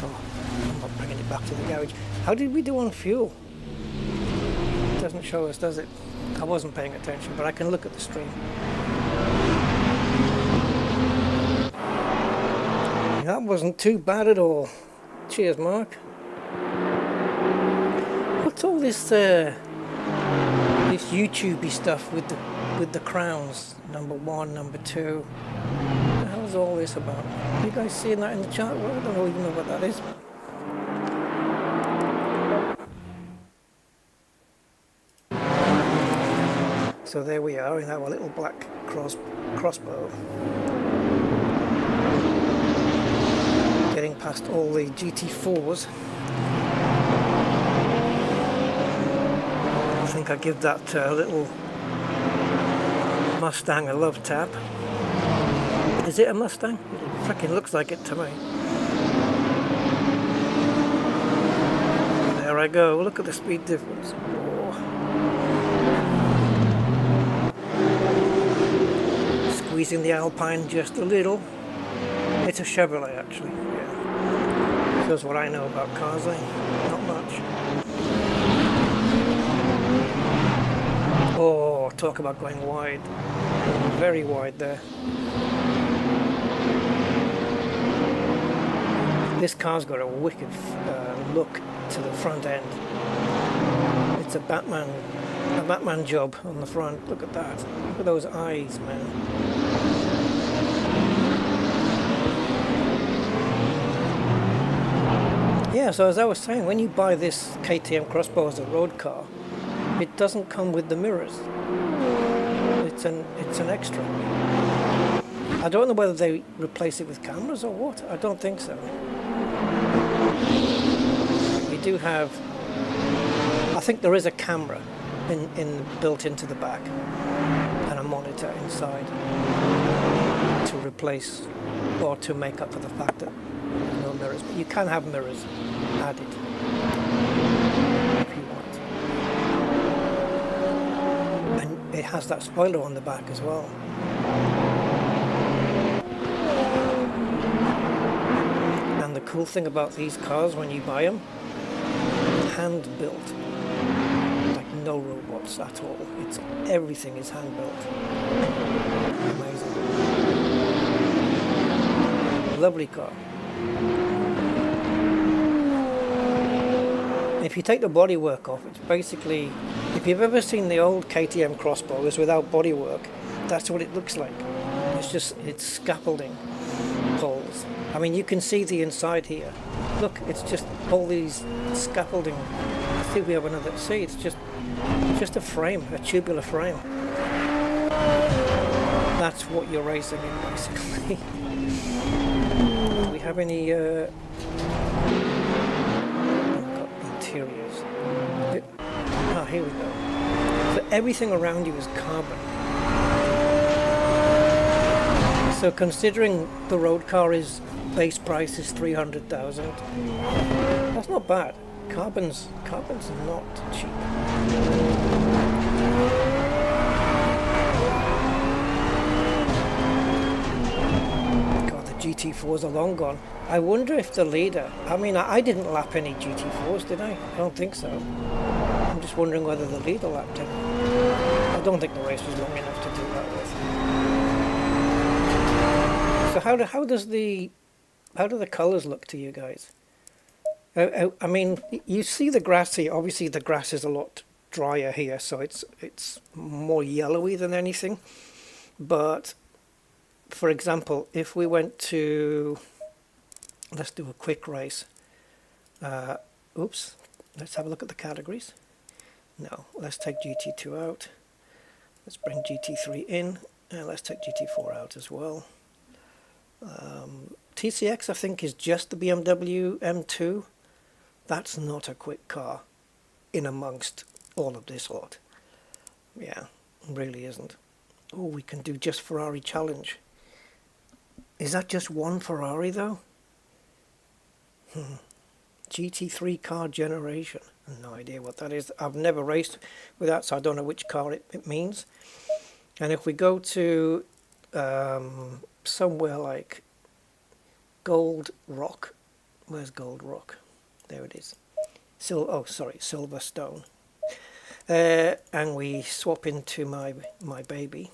I'm not bringing it back to the garage. How did we do on fuel? It doesn't show us, does it? I wasn't paying attention, but I can look at the stream. That wasn't too bad at all. Cheers, Mark. What's all this YouTubey stuff with the crowns? Number 1, number 2. What the hell is all this about? You guys seeing that in the chat? Well, I don't even know what that is. So there we are in our little black crossbow. Getting past all the GT4s. I think I give that little Mustang a love tap. Is it a Mustang? It freaking looks like it to me. There I go. Look at the speed difference. Oh. Squeezing the Alpine just a little. It's a Chevrolet actually. Yeah. Shows what I know about cars, eh? Not much. Oh, talk about going wide. Very wide there. This car's got a wicked look to the front end. It's a Batman job on the front. Look at that. Look at those eyes, man. Yeah, so as I was saying, when you buy this KTM Crossbow as a road car, it doesn't come with the mirrors. It's an extra. I don't know whether they replace it with cameras or what. I don't think so. We do have, I think there is a camera built into the back and a monitor inside to replace or to make up for the fact that there's no mirrors. But you can have mirrors added if you want. And it has that spoiler on the back as well. And the cool thing about these cars when you buy them, hand built, like no robots at all. Everything is hand built. Amazing. Lovely car. If you take the bodywork off, it's basically, if you've ever seen the old KTM Crossbows without bodywork, that's what it looks like. It's scaffolding poles. I mean, you can see the inside here. Look, it's just all these scaffolding. I think we have another. See, it's just a frame, a tubular frame. That's what you're racing in, basically. Do we have any interiors? Here we go. So everything around you is carbon. So considering the road car is base price is 300,000, that's not bad. Carbon's not cheap. God, the GT4s are long gone. I wonder if the leader, I mean, I didn't lap any GT4s, did I? I don't think so. I'm just wondering whether the leader lapped him. I don't think the race was long enough to do that with. So how do the colours look to you guys? I mean, you see the grass here. Obviously, the grass is a lot drier here, so it's more yellowy than anything. But, for example, if we went to, let's do a quick race. Let's have a look at the categories. No, let's take GT2 out. Let's bring GT3 in, and let's take GT4 out as well. TCX, I think, is just the BMW M2. That's not a quick car in amongst all of this lot. Yeah, really isn't. Oh, we can do just Ferrari challenge. Is that just one Ferrari though? GT3 car generation. No idea what that is. I've never raced with that, so I don't know which car it means. And if we go to somewhere like Gold Rock, where's Gold Rock? There it is. Silverstone. And we swap into my baby.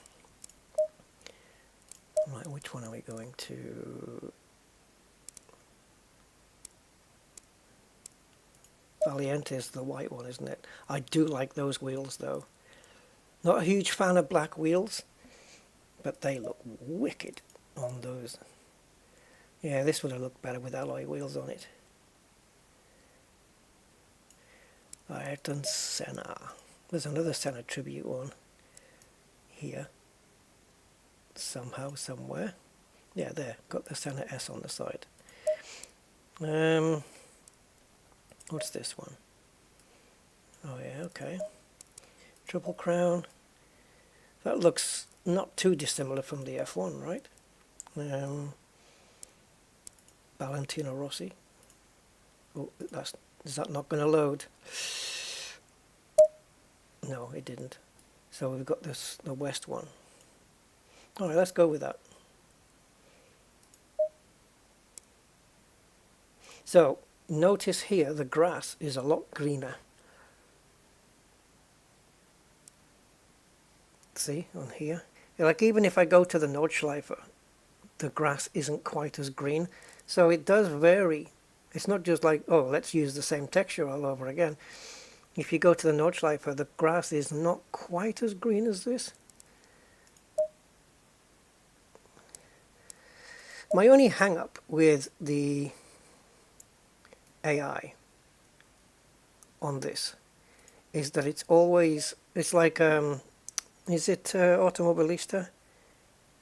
Right, which one are we going to? Valiente is the white one, isn't it? I do like those wheels though. Not a huge fan of black wheels, but they look wicked on those. Yeah, this would have looked better with alloy wheels on it. Ayrton Senna. There's another Senna tribute one here. Somehow, somewhere. Yeah, there. Got the Senna S on the side. What's this one? Oh yeah, okay. Triple Crown. That looks not too dissimilar from the F1, right? Valentino Rossi. Oh, is that not going to load? No, it didn't. So we've got the West one. All right, let's go with that. So notice here the grass is a lot greener. See on here, like even if I go to the Nordschleife, the grass isn't quite as green. So it does vary. It's not just like, oh, let's use the same texture all over again. If you go to the Nordschleife, the grass is not quite as green as this. My only hang-up with the AI on this is that it's like, is it Automobilista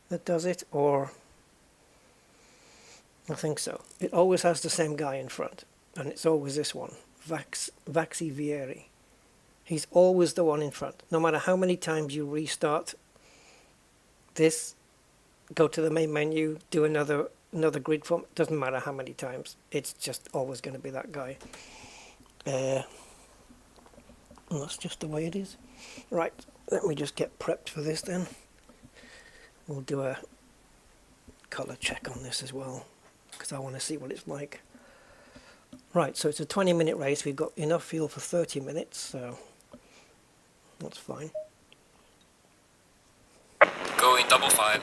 that does it, or I think so. It always has the same guy in front, and it's always this one, Vaxi Vieri. He's always the one in front. No matter how many times you restart this, go to the main menu, do another grid form, doesn't matter how many times, it's just always going to be that guy. And that's just the way it is. Right, let me just get prepped for this then. We'll do a colour check on this as well, because I want to see what it's like. Right, so it's a 20-minute race. We've got enough fuel for 30 minutes, so that's fine. Going double file.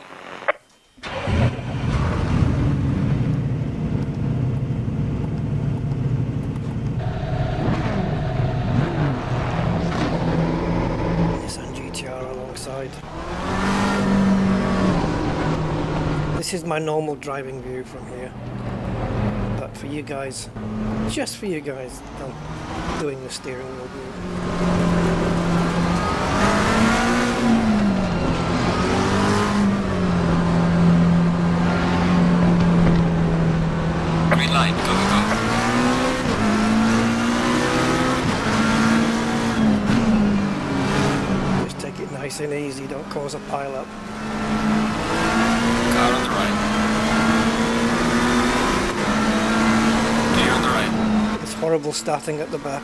Nissan GTR alongside. This is my normal driving view from here. But for you guys, just for you guys, I'm doing the steering wheel view. Green light, go, go. Just take it nice and easy, don't cause a pile up. Car on the right. Clear on the right. It's horrible starting at the back.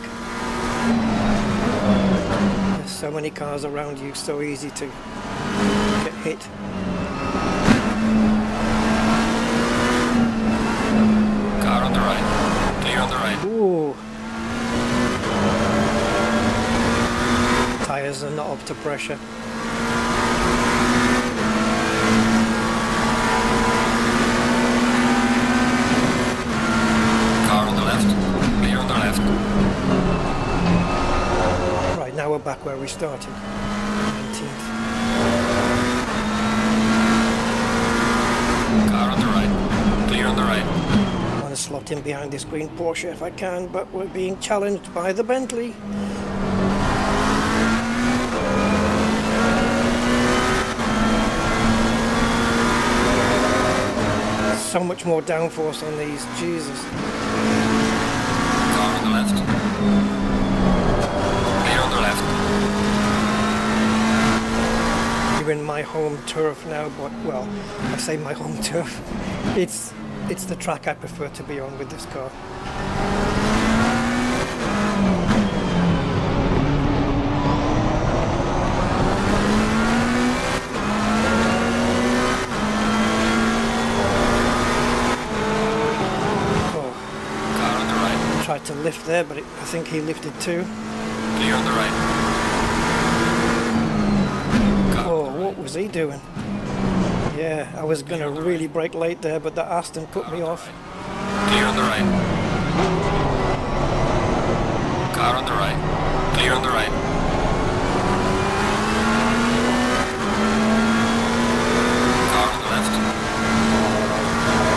There's so many cars around you, so easy to get hit. Car on the right. Clear on the right. Ooh. Tires are not up to pressure. Car on the left. Clear on the left. Right, now we're back where we started. 19th. Car on the right. Clear on the right. I want to slot in behind this green Porsche if I can, but we're being challenged by the Bentley. so much more downforce on these. Jesus. Car on the left. Clear on the left. You're in my home turf now, but well, I say my home turf. It's the track I prefer to be on with this car. Tried to lift there, but I think he lifted too. Clear on the right. Oh, what was he doing? Yeah, I was going to really brake late there, but that Aston put me off. Clear on the right. Car on the right. Clear on the right. Car on the left.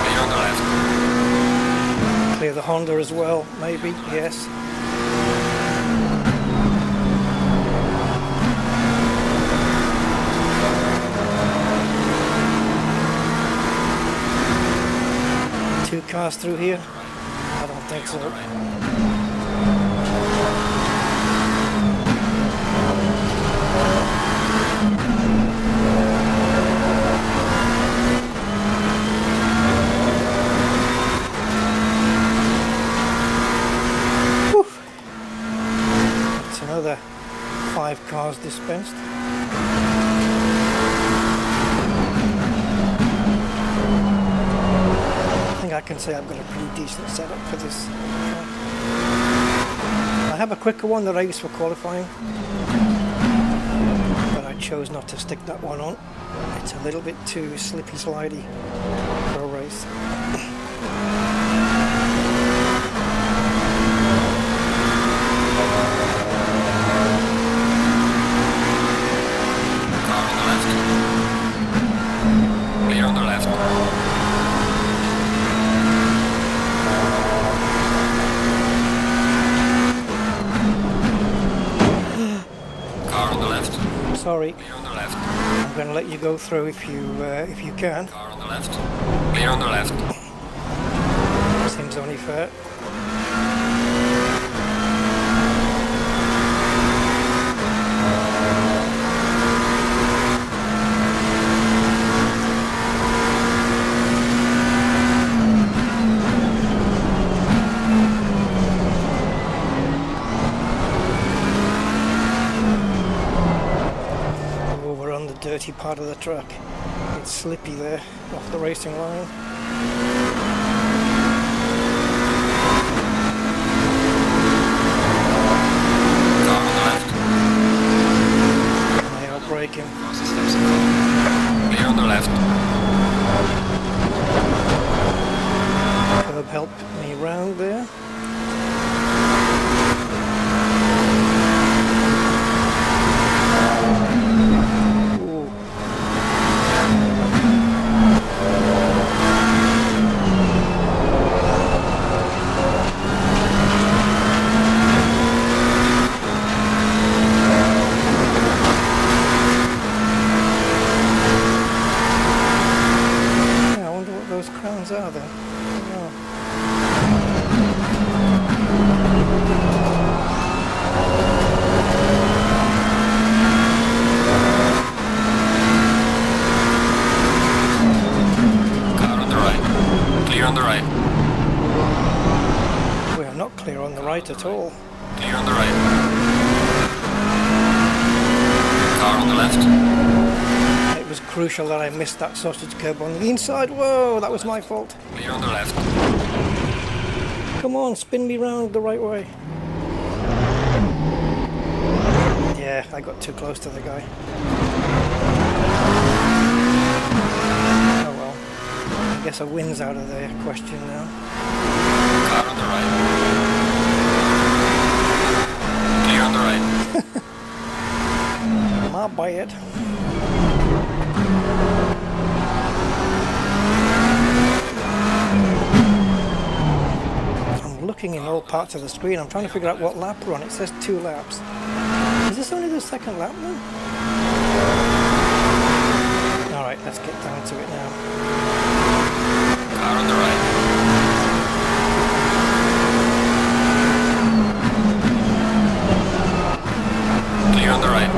Clear on the left. Clear the Honda as well, maybe, yes. Two cars through here? I don't think so. Another 5 cars dispensed. I think I can say I've got a pretty decent setup for this. I have a quicker one that I used for qualifying, but I chose not to stick that one on. It's a little bit too slippy slidey for a race. Sorry, Clear on the left. I'm going to let you go through if you can. Car on the left. Clear on the left. Seems only fair. Dirty part of the track. It's slippy there off the racing line. Car on the left. I outbrake him. Clear on the left. Curb helped me round there. Are there? Oh. Car on the right. Clear on the right. We are not clear on the right at all. Clear on the right. Car on the left. It was crucial that I missed that sausage curb on the inside. Whoa, that was my fault. Clear on the left. Come on, spin me round the right way. Yeah, I got too close to the guy. Oh well. I guess a win's out of the question now. Car on the right. Clear on the right. I'll buy it. I'm looking in all parts of the screen. I'm trying to figure out what lap we're on. It says 2 laps. Is this only the second lap then? Alright, let's get down to it now. Car Car on the right. Clear on the right.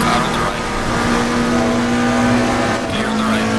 Car on the right. Clear on the right.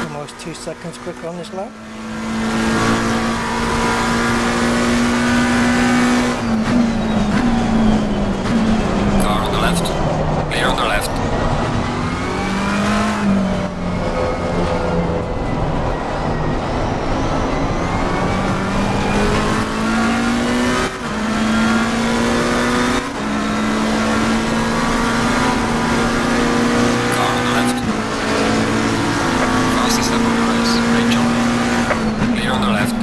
Almost 2 seconds quicker on this lap. Car on the left. Clear on the left. Car on the left. Fastest lap of the race. Great job. Clear on the left.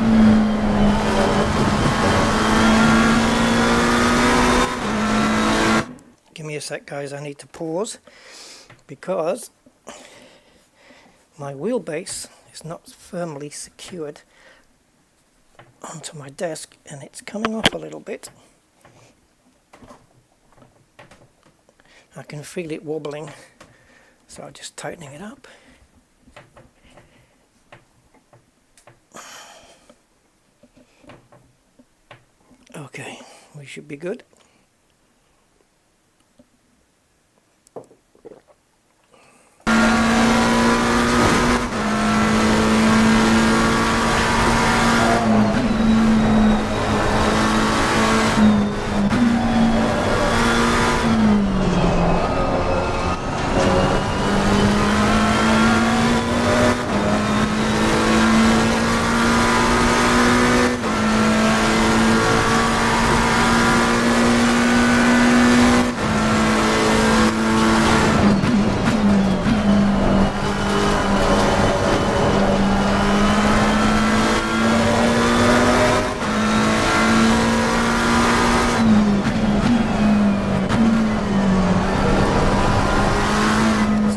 Give me a sec, guys, I need to pause because my wheelbase is not firmly secured onto my desk and it's coming off a little bit. I can feel it wobbling, so I'm just tightening it up. Okay, we should be good.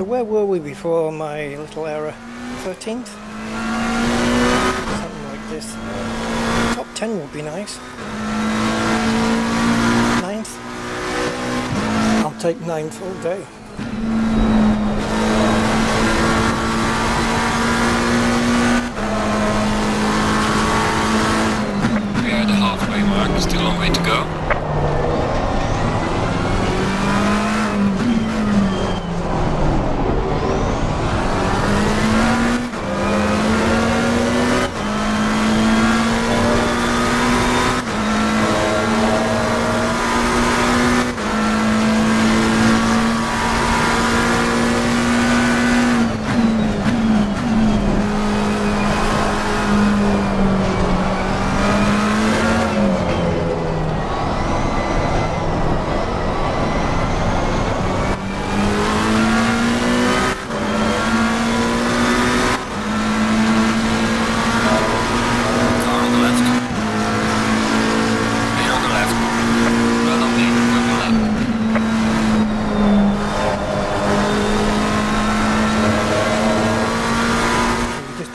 Where were we before my little error? 13th? Something like this. Top 10 would be nice. 9th? I'll take 9th all day. We are at the halfway mark. Still a long way to go.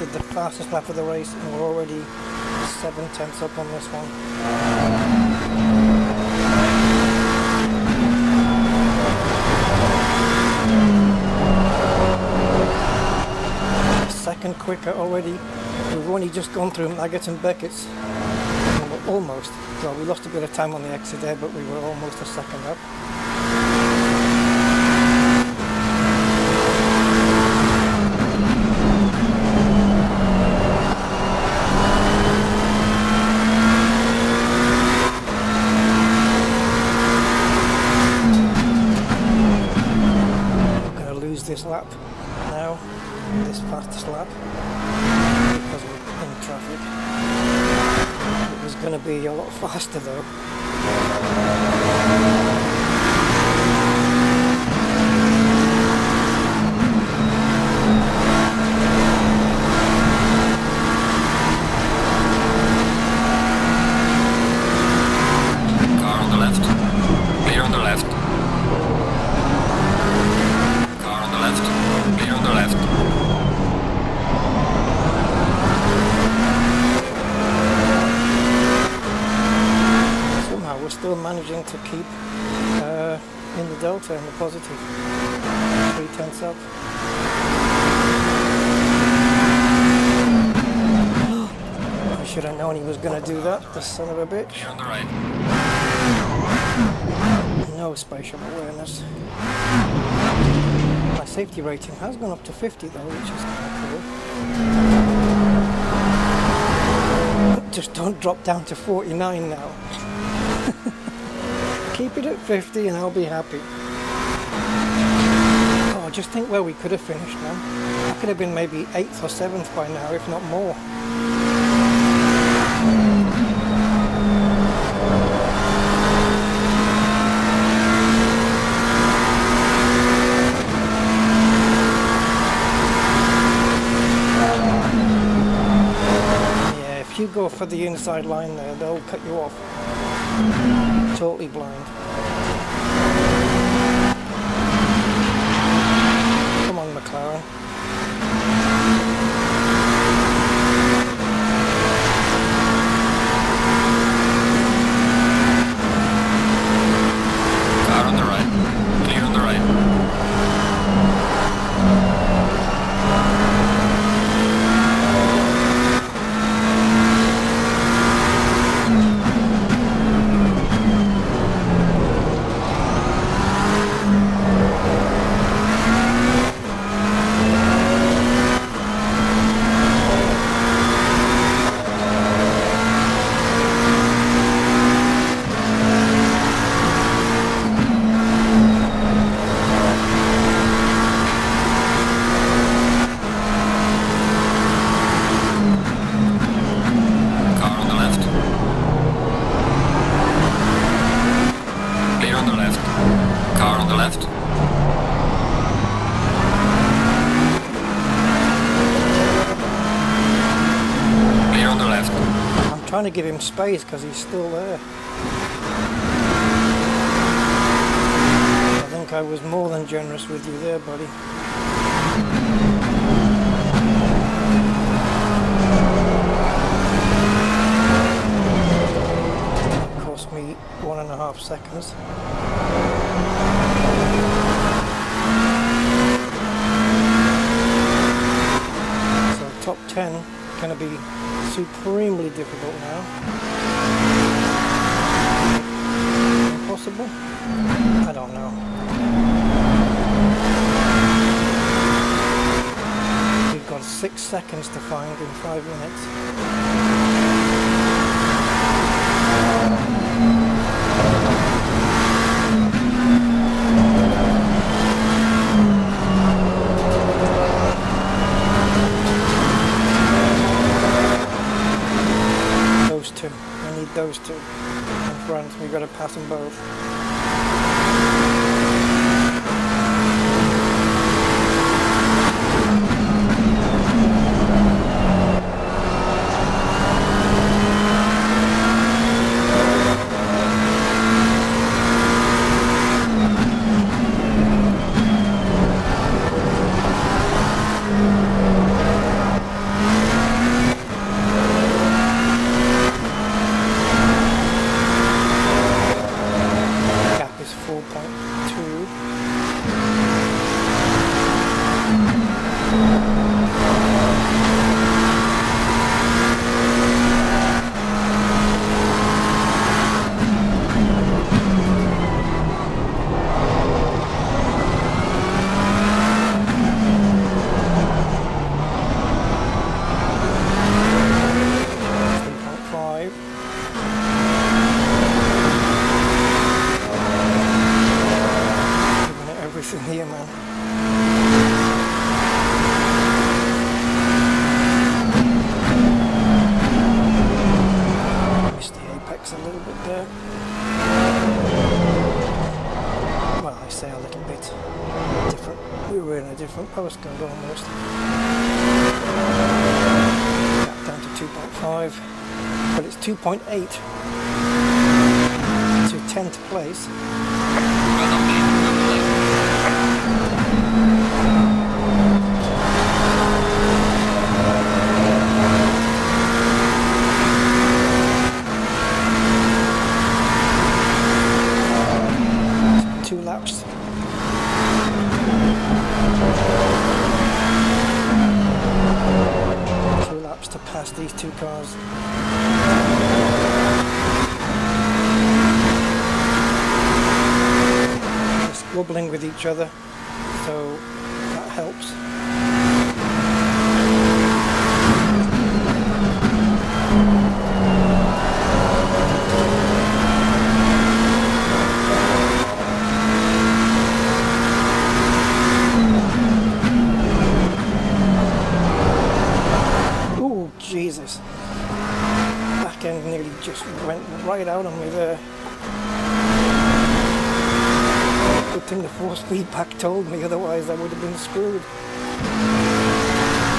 did the fastest lap of the race, and we're already 7/10 up on this one. Second quicker already. We've only just gone through Maggots and Beckett's. Almost. Well, we lost a bit of time on the exit there, but we were almost a second up. We're going to lose this lap now, this fastest lap, because we're in traffic. It was going to be a lot faster though. Car on the left. Clear on the left. Car on the left. Clear on the left. We're still managing to keep in the delta, in the positive. 3/10 up. I should have known he was going to do that, the son of a bitch. Clear on the right. No spatial awareness. My safety rating has gone up to 50 though, which is kind of cool. Just don't drop down to 49 now. Keep it at 50 and I'll be happy. Oh, just think where we could have finished now. I could have been maybe 8th or 7th by now, if not more. Yeah, if you go for the inside line there, they'll cut you off. Totally blind. Come on, McLaren. Car on the right. Clear on the right. Trying to give him space because he's still there. I think I was more than generous with you there, buddy. It cost me 1.5 seconds. So top 10 going to be supremely difficult now. Impossible? I don't know. We've got 6 seconds to find in 5 minutes. Those two in front, we've got to pass them both. postcode almost. Back down to 2.5, but it's 2.8 to 10th place. Well done, mate. Well done. 2 laps. To pass these 2 cars. They're squabbling with each other, so that helps. Jesus, back end nearly just went right out on me there. Good thing the force feedback told me, otherwise I would have been screwed.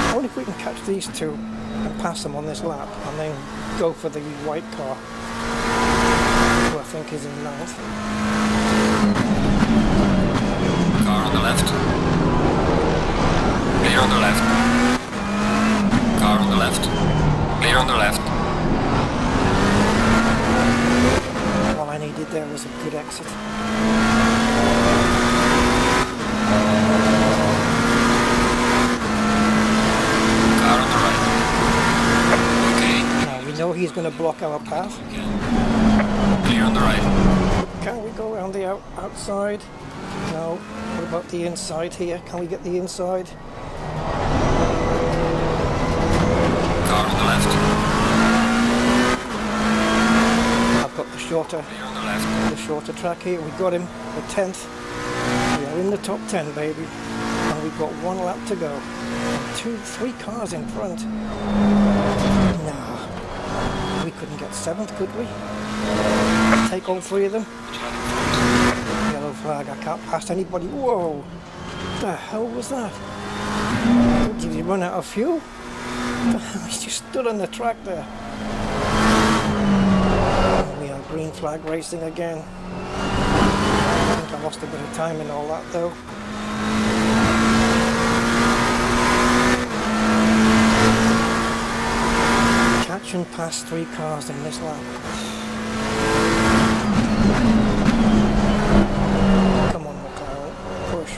I wonder if we can catch these 2 and pass them on this lap and then go for the white car, who I think is in 9th. Car on the left. Clear on the left. Car on the left. Clear on the left. All I needed there was a good exit. Car on the right. Okay. Now we know he's going to block our path. Clear on the right. Can we go around the outside? No. What about the inside here? Can we get the inside? Car on the left. I've got the shorter Clear on the left. the shorter track here. We got him, the 10th. We are in the top 10, baby. And we've got 1 lap to go. 3 cars in front. Nah. We couldn't get 7th, could we? Take all 3 of them. Yellow flag. I can't pass anybody. Whoa. What the hell was that? Did he run out of fuel? He just stood on the track there. We are green flag racing again. I think I lost a bit of time in all that though. Catch and pass 3 cars in this lap. Come on, McLaren, push.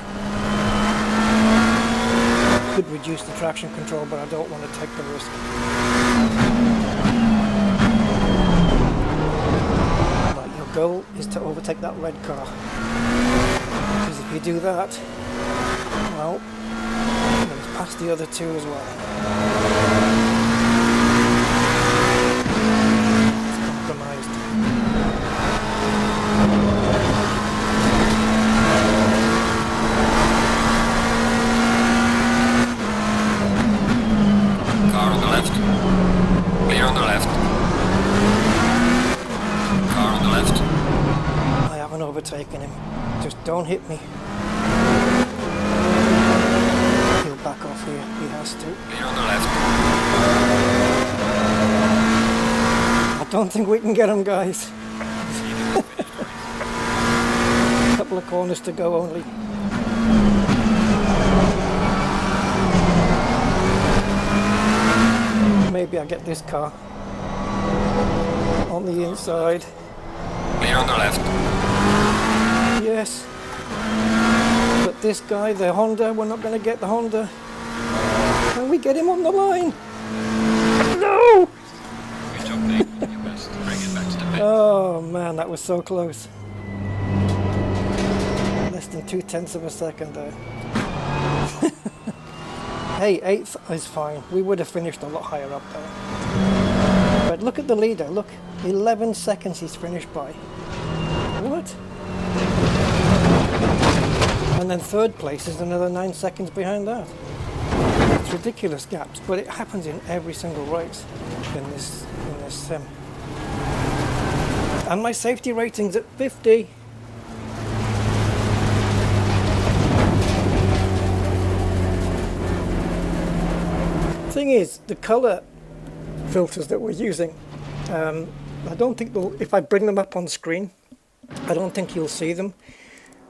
Could reduce the traction control, but I don't want to take the risk. Right, your goal is to overtake that red car. Because if you do that, well, you'll pass the other 2 as well. It's compromised. Car on the left. Clear on the left. Car on the left. I haven't overtaken him. Just don't hit me. He'll back off here. He has to. Clear on the left. I don't think we can get him, guys. A couple of corners to go only. Maybe I get this car on the inside. Clear on the left. Yes. But this guy, the Honda, we're not going to get the Honda. Can we get him on the line? No! Good job, mate. You best bring it back to the pit. Oh man, that was so close. Less than 0.2 of a second there. Hey, 8th is fine. We would have finished a lot higher up there. But look at the leader. Look, 11 seconds he's finished by. What? And then 3rd place is another 9 seconds behind that. It's ridiculous gaps, but it happens in every single race in this sim. And my safety rating's at 50. Thing is, the color filters that we're using, I don't think if I bring them up on screen, I don't think you'll see them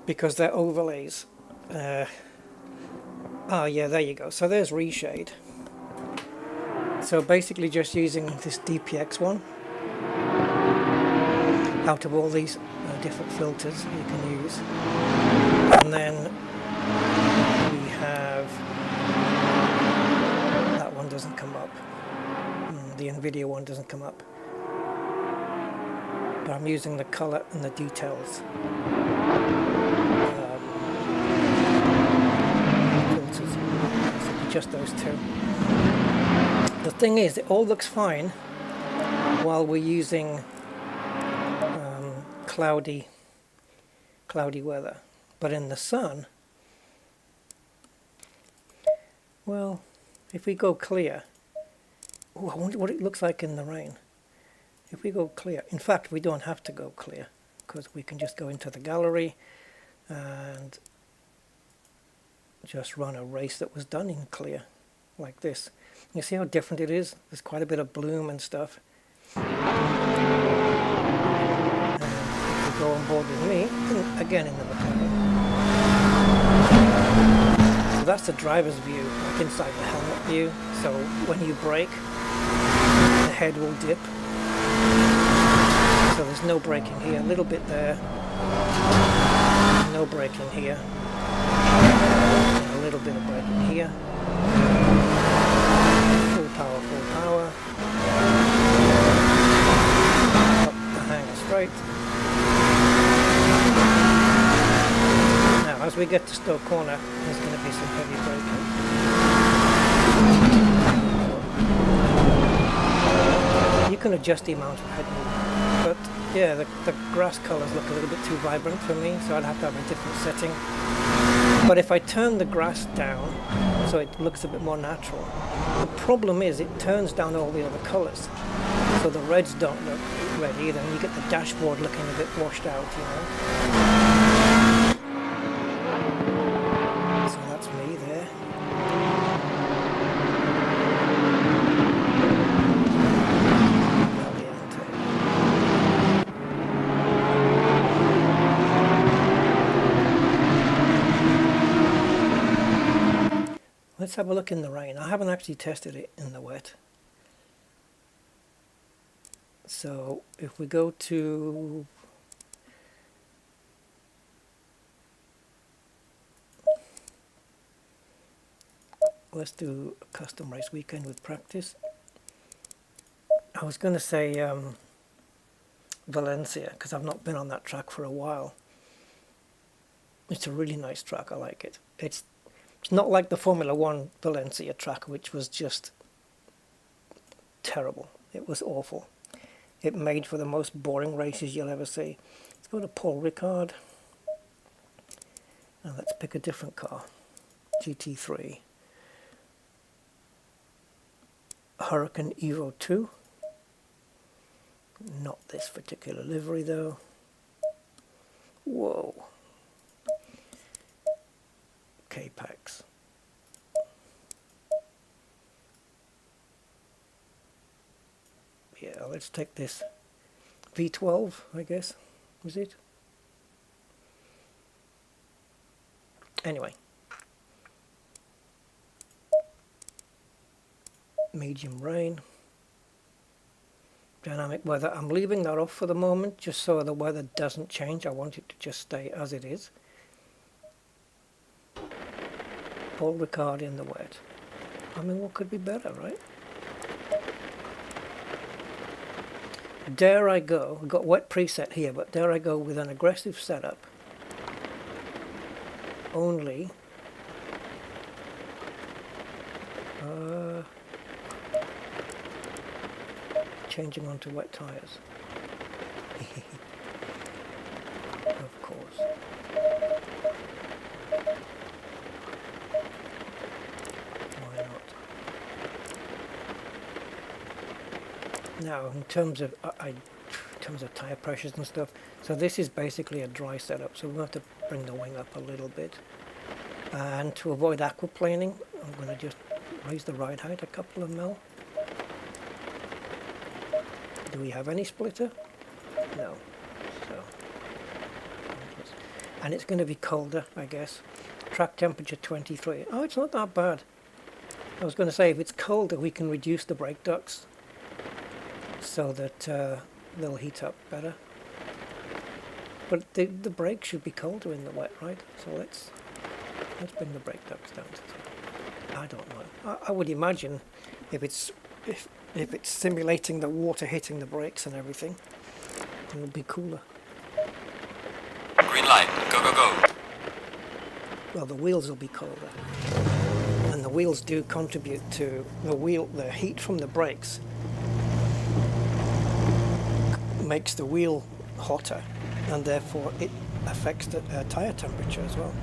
because they're overlays. Oh yeah, there you go. So there's reshade. So basically just using this DPX one out of all these different filters you can use. And then we have, that one doesn't come up. The NVIDIA one doesn't come up. But I'm using the color and the details. Filters. So just those two. The thing is, it all looks fine while we're using cloudy weather. But in the sun, well, if we go clear, oh, I wonder what it looks like in the rain. If we go clear, in fact, we don't have to go clear because we can just go into the gallery and just run a race that was done in clear, like this. You see how different it is? There's quite a bit of bloom and stuff. And if you go on board with me, again in the McLaren. So that's the driver's view, like inside the helmet view. So when you brake, the head will dip. So there's no braking here, a little bit there, no braking here, a little bit of braking here, full power, up the hanger straight. Now as we get to Stoke Corner, there's going to be some heavy braking. You can adjust the amount of head movement. But yeah, the grass colours look a little bit too vibrant for me, so I'd have to have a different setting. But if I turn the grass down so it looks a bit more natural, the problem is it turns down all the other colours. So the reds don't look red either, and you get the dashboard looking a bit washed out, you know. So that's me there. Let's have a look in the rain. I haven't actually tested it in the wet. So if we go to let's do a custom race weekend with practice. I was going to say Valencia because I've not been on that track for a while. It's a really nice track. I like it. It's not like the Formula One Valencia track, which was just terrible. It was awful. It made for the most boring races you'll ever see. Let's go to Paul Ricard. Now let's pick a different car. GT3. Hurricane Evo 2. Not this particular livery though. Whoa. K-Pax. Yeah, let's take this V12, I guess, was it? Anyway. Medium rain. Dynamic weather. I'm leaving that off for the moment, just so the weather doesn't change. I want it to just stay as it is. Paul Ricard in the wet. I mean, what could be better, right? Dare I go, I've got wet preset here, but dare I go with an aggressive setup. Only changing onto wet tires. Of course. Now, in terms of tire pressures and stuff, so this is basically a dry setup, so we'll have to bring the wing up a little bit. And to avoid aquaplaning, I'm going to just raise the ride height a couple of mil. Do we have any splitter? No. So, and it's going to be colder, I guess. Track temperature 23. Oh, it's not that bad. I was going to say, if it's colder, we can reduce the brake ducts so that they'll heat up better. But the brakes should be colder in the wet, right? So let's bring the brake ducts down to 2. I don't know. I would imagine if it's simulating the water hitting the brakes and everything, it'll be cooler. Green light. Go, go, go. Well, the wheels will be colder, and the wheels do contribute to the heat from the brakes makes the wheel hotter, and therefore it affects the tire temperature as well.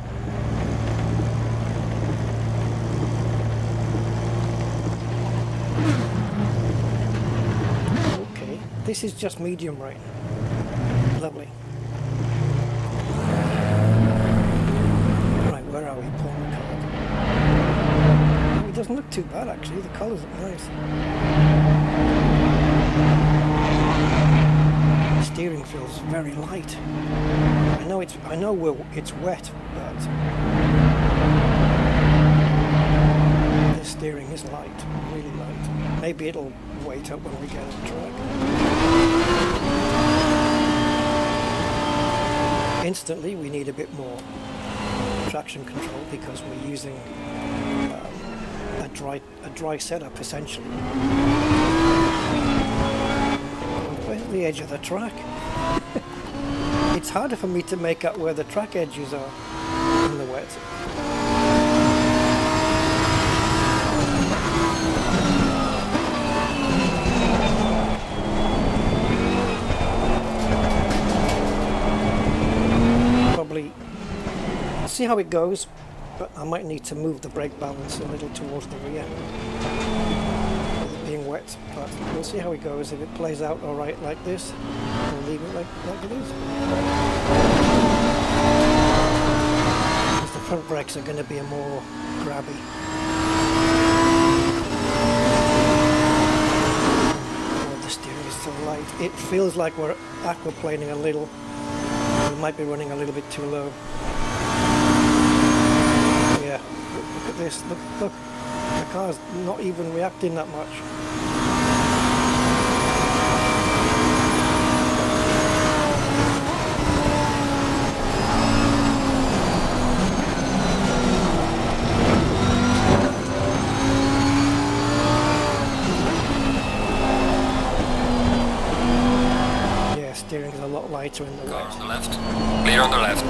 Okay, this is just medium rain. Lovely. Right, where are we? Paul card. Oh, it doesn't look too bad actually. The colours look nice. The steering feels very light. I know it's wet, but the steering is light, really light. Maybe it'll wait up when we get on the track. Instantly, we need a bit more traction control because we're using a dry setup essentially. Where's the edge of the track? It's harder for me to make out where the track edges are in the wet. Probably see how it goes, but I might need to move the brake balance a little towards the rear with it being wet, but we'll see how it goes. If it plays out alright like this, we'll leave it like it is. Because the front brakes are going to be a more grabby. Oh, the steering is so light. It feels like we're aquaplaning a little. We might be running a little bit too low. Yeah, look at this, look, the car's not even reacting that much. Yeah, steering is a lot lighter in the Car wet. on the left. Clear on the left.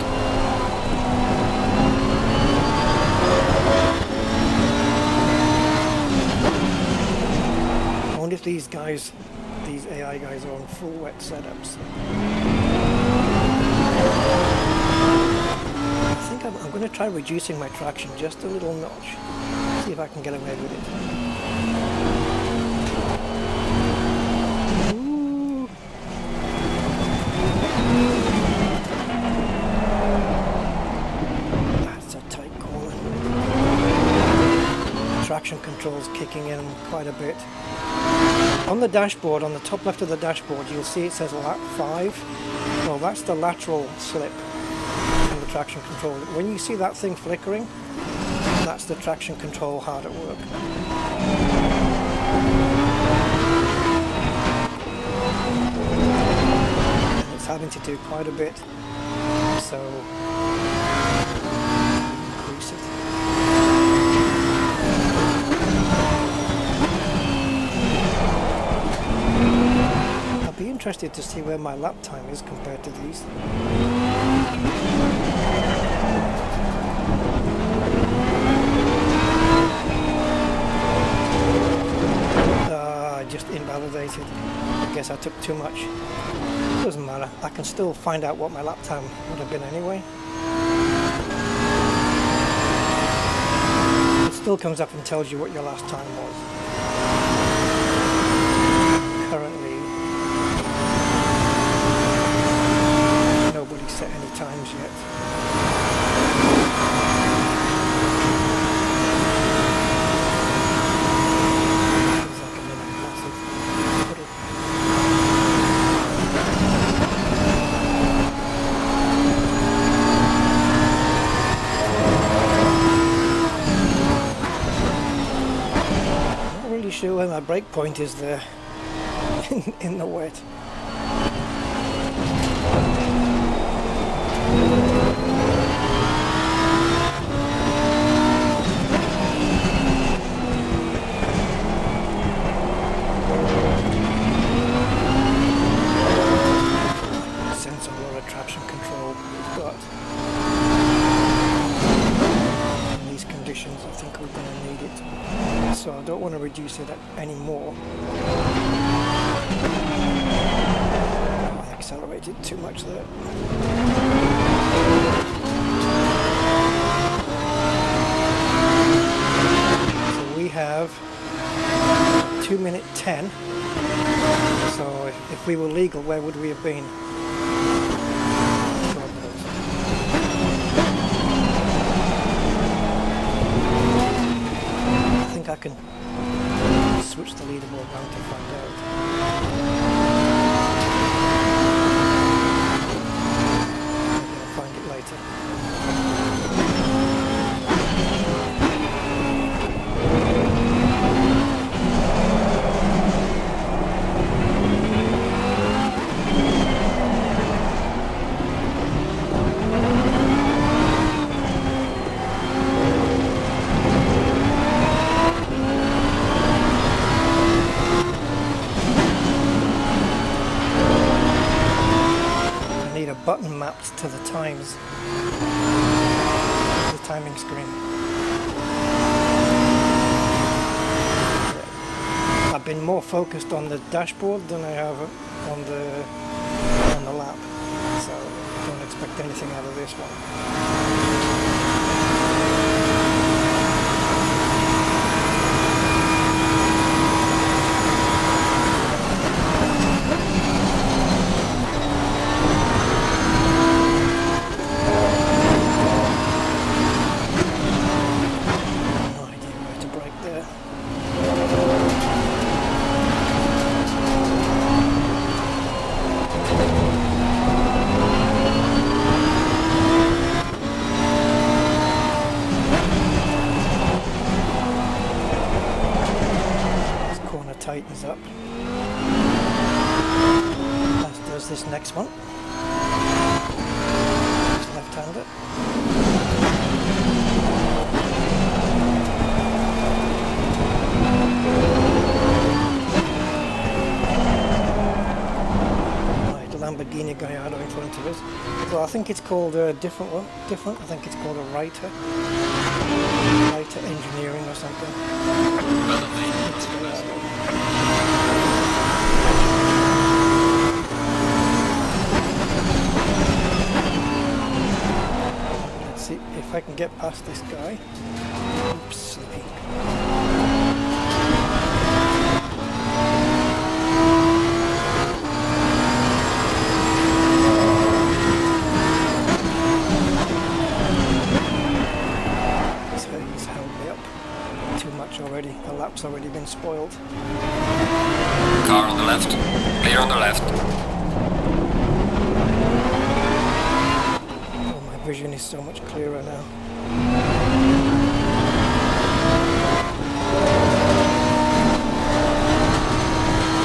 I wonder if these AI guys are on full wet setups. I think I'm going to try reducing my traction just a little notch. See if I can get away with it. Ooh. That's a tight corner. Traction control's kicking in quite a bit. On the dashboard, on the top left of the dashboard, you'll see it says lap 5. Well, that's the lateral slip in the traction control. When you see that thing flickering, that's the traction control hard at work. And it's having to do quite a bit, so increase it. I'll be interested to see where my lap time is compared to these. I just invalidated. I guess I took too much. Doesn't matter. I can still find out what my lap time would have been anyway. It still comes up and tells you what your last time was. Currently, nobody's set any times yet. brake point is there in the wet. Sense of a lot of traction control we've got. In these conditions, I think we're going to need it. So I don't want to reduce it anymore. I accelerated too much there. So we have 2:10. So if we were legal, where would we have been? I think I can switch the leaderboard around to find out. Maybe I'll find it later. Button mapped to the times, the timing screen. I've been more focused on the dashboard than I have on the lap, so don't expect anything out of this one. Tightens up. As does this next one. It's left-handed. Right, Lamborghini Gallardo in front of us. Well, I think it's called a different one. I think it's called a Writer Engineering or something. If I can get past this guy. Oops, slipping. He's held me up too much already. The lap's already been spoiled. Car on the left. Clear on the left. Vision is so much clearer now.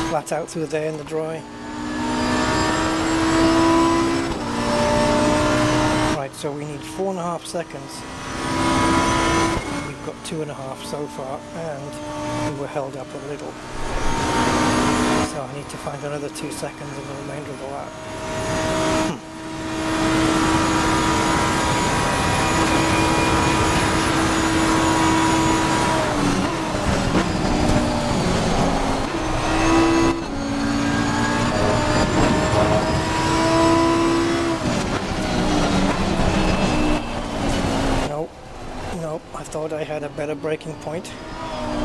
Flat out through there in the dry. Right, so we need 4.5 seconds. We've got 2.5 so far, and we were held up a little. So I need to find another 2 seconds in the remainder of the lap. I thought I had a better braking point,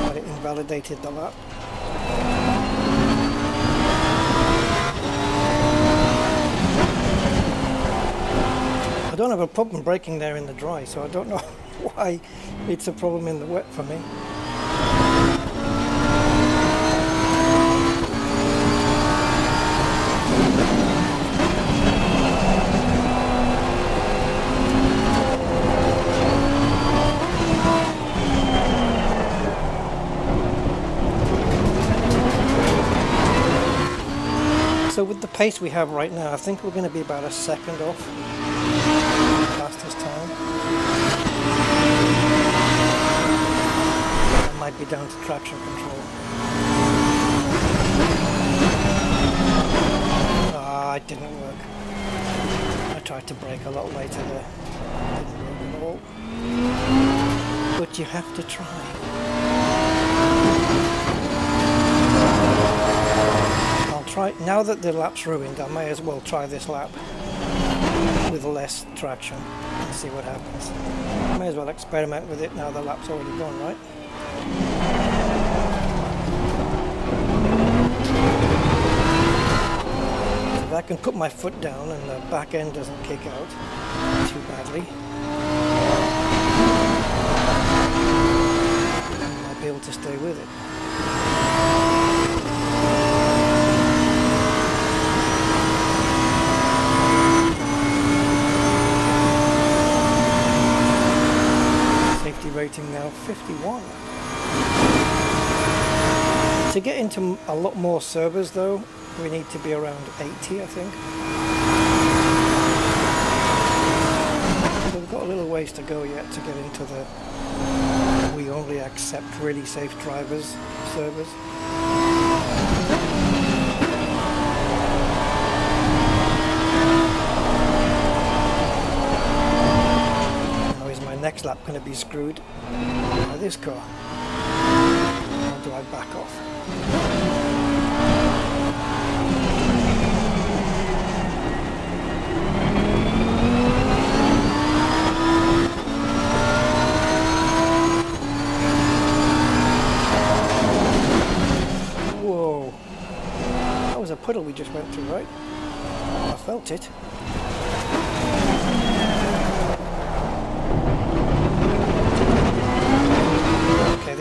but it invalidated the lap. I don't have a problem braking there in the dry, so I don't know why it's a problem in the wet for me. So with the pace we have right now, I think we're going to be about a second off fastest time. That might be down to traction control. Ah, it didn't work. I tried to brake a lot later there. Didn't work at all. But you have to try. Now that the lap's ruined, I may as well try this lap with less traction and see what happens. May as well experiment with it now the lap's already gone, right? So if I can put my foot down and the back end doesn't kick out too badly, I might be able to stay with it. Rating now 51. To get into a lot more servers though, we need to be around 80, I think. So we've got a little ways to go yet to get into the we only accept really safe drivers servers. Next lap going to be screwed by this car, or do I back off? Whoa, that was a puddle we just went through, right? I felt it.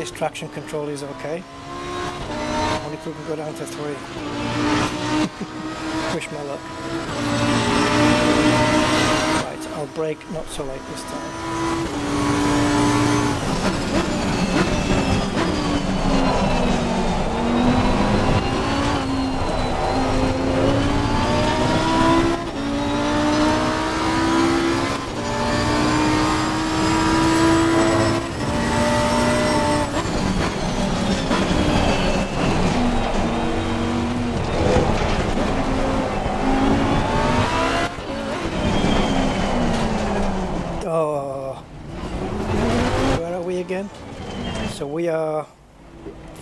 This traction control is okay. Only if we can go down to 3. Wish my luck. Right, I'll brake not so late this time. Again, so we are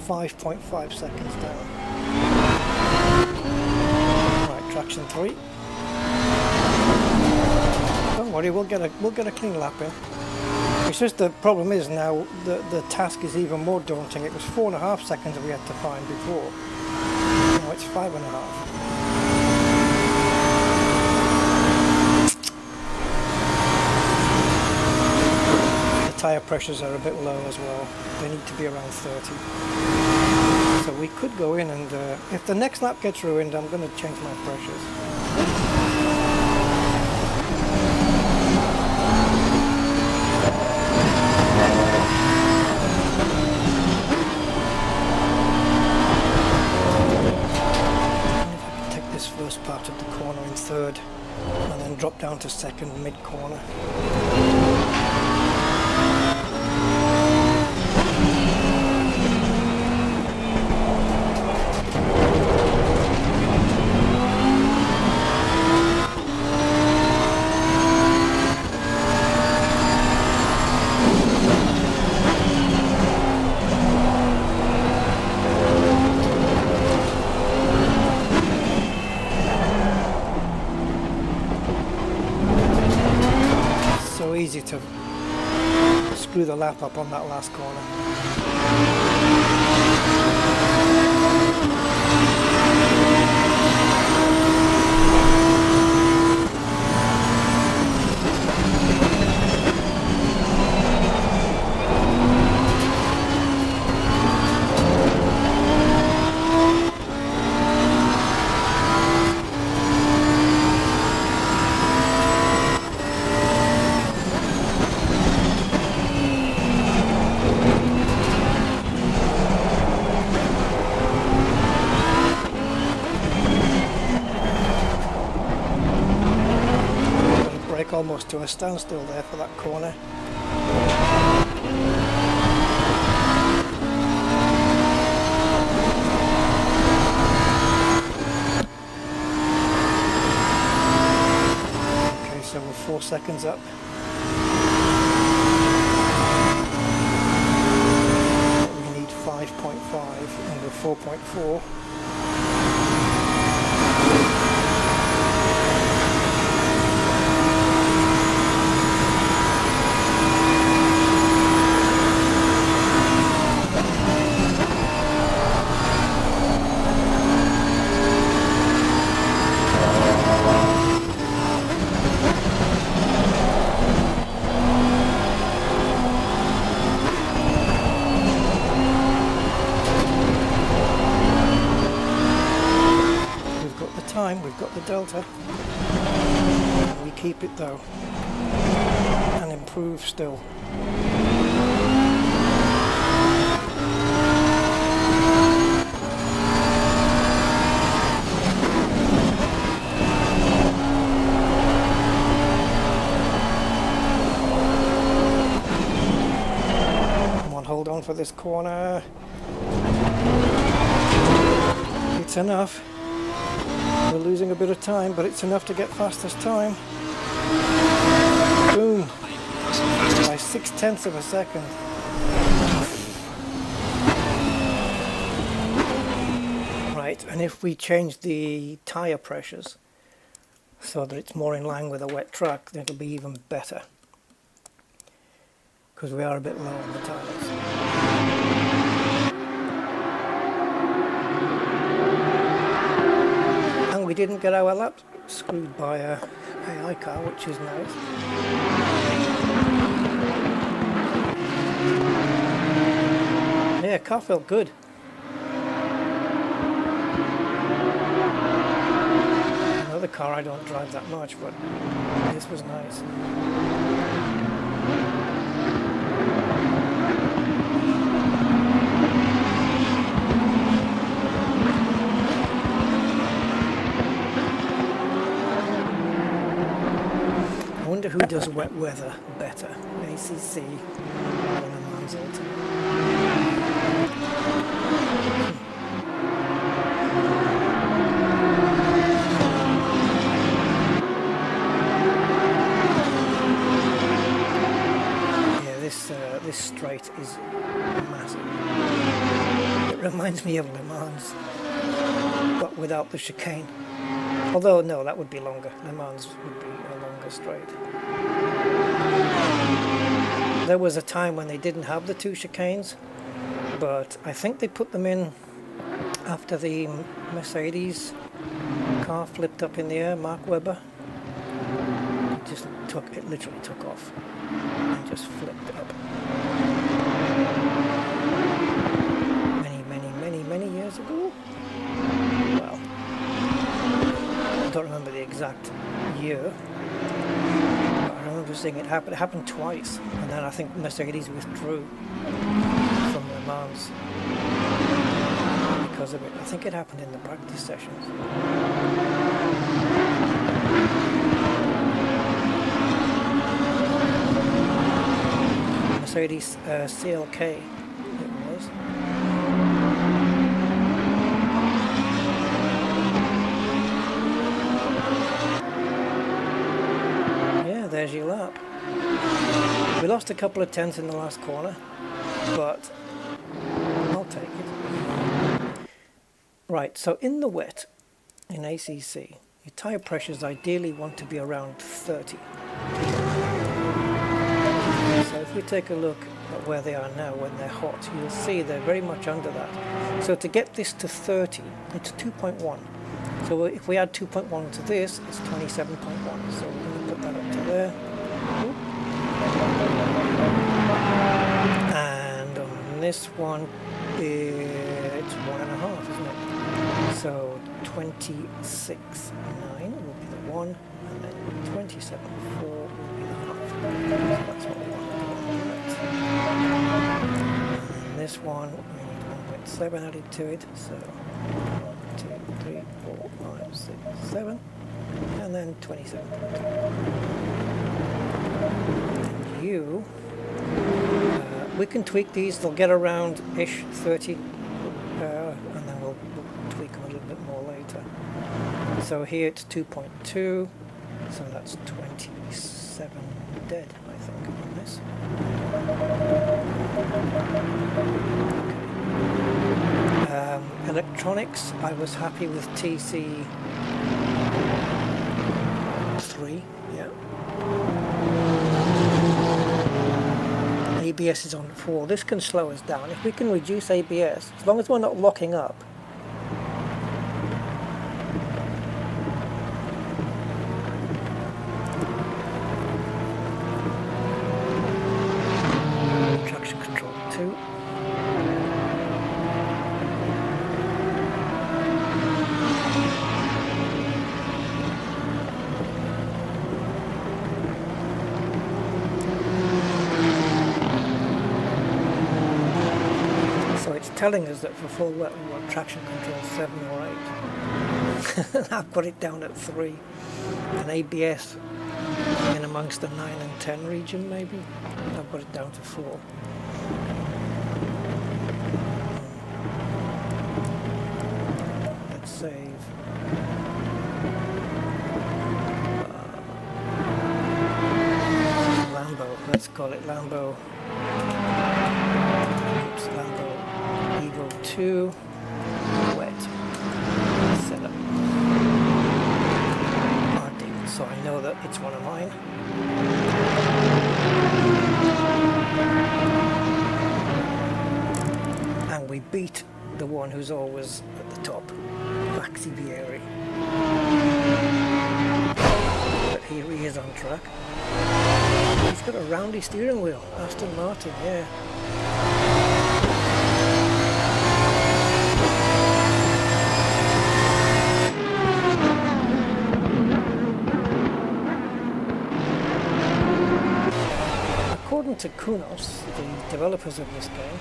5.5 seconds down. Right, traction 3. Don't worry, we'll get a clean lap in. It's just the problem is now the task is even more daunting. It was 4.5 seconds we had to find before. Now it's 5.5. Tyre pressures are a bit low as well. They need to be around 30. So we could go in and if the next lap gets ruined, I'm going to change my pressures. And if I can take this first part of the corner in third and then drop down to second mid-corner. Easy to screw the lap up on that last corner. almost to a standstill there for that corner. Okay, so we're 4 seconds up. We need 5.5 and we're 4.4. We've got the delta. We keep it though and improve still. Come on, hold on for this corner. It's enough. We're losing a bit of time, but it's enough to get fastest time. Boom. By 0.6 of a second. Right, and if we change the tyre pressures so that it's more in line with a wet track, then it'll be even better. Because we are a bit low on the tyres. We didn't get our lap screwed by a AI car, which is nice. Yeah, car felt good. Another car I don't drive that much, but this was nice. I wonder who does wet weather better, ACC or Le Mans Ultimate. Yeah, this straight is massive. It reminds me of Le Mans, but without the chicane. Although, no, that would be longer. Le Mans would be a longer straight. There was a time when they didn't have the 2 chicanes, but I think they put them in after the Mercedes car flipped up in the air, Mark Webber. It literally took off and just flipped up. Many years ago. Well, I don't remember the exact year. I remember seeing it happen. It happened twice, and then I think Mercedes withdrew from Le Mans because of it. I think it happened in the practice sessions. Mercedes CLK it was. There's your lap. We lost a couple of tenths in the last corner, but I'll take it. Right, so in the wet, in ACC, your tyre pressures ideally want to be around 30. So if we take a look at where they are now when they're hot, you'll see they're very much under that. So to get this to 30, it's 2.1. So if we add 2.1 to this, it's 27.1. So we're going to put that up to there. And on this one, it's 1.5, isn't it? So 26.9 will be the 1, and then 27.4 will be the half. So that's what we want to do. And this one, we need 1.7 added to it. So 1, 2, 3, 4, 5, 6, 7, and then 27.2. And you, we can tweak these, they'll get around ish 30, and then we'll tweak them a little bit more later. So here it's 2.2, so that's 27 dead, I think, on this. Okay. Electronics, I was happy with TC3, yeah. ABS is on 4. This can slow us down. If we can reduce ABS, as long as we're not locking up. Traction control 2. Telling us that for full wet we want traction control 7 or 8. I've got it down at 3. And ABS in amongst the 9 and 10 region maybe. I've got it down to 4. Let's save. Lambo, let's call it Lambo. Oops, Lambo. Evo 2 wet setup RD, so I know that it's one of mine. And we beat the one who's always at the top, Maxi Vieri. But here he is on track. He's got a roundy steering wheel, Aston Martin, yeah. According to Kunos, the developers of this game,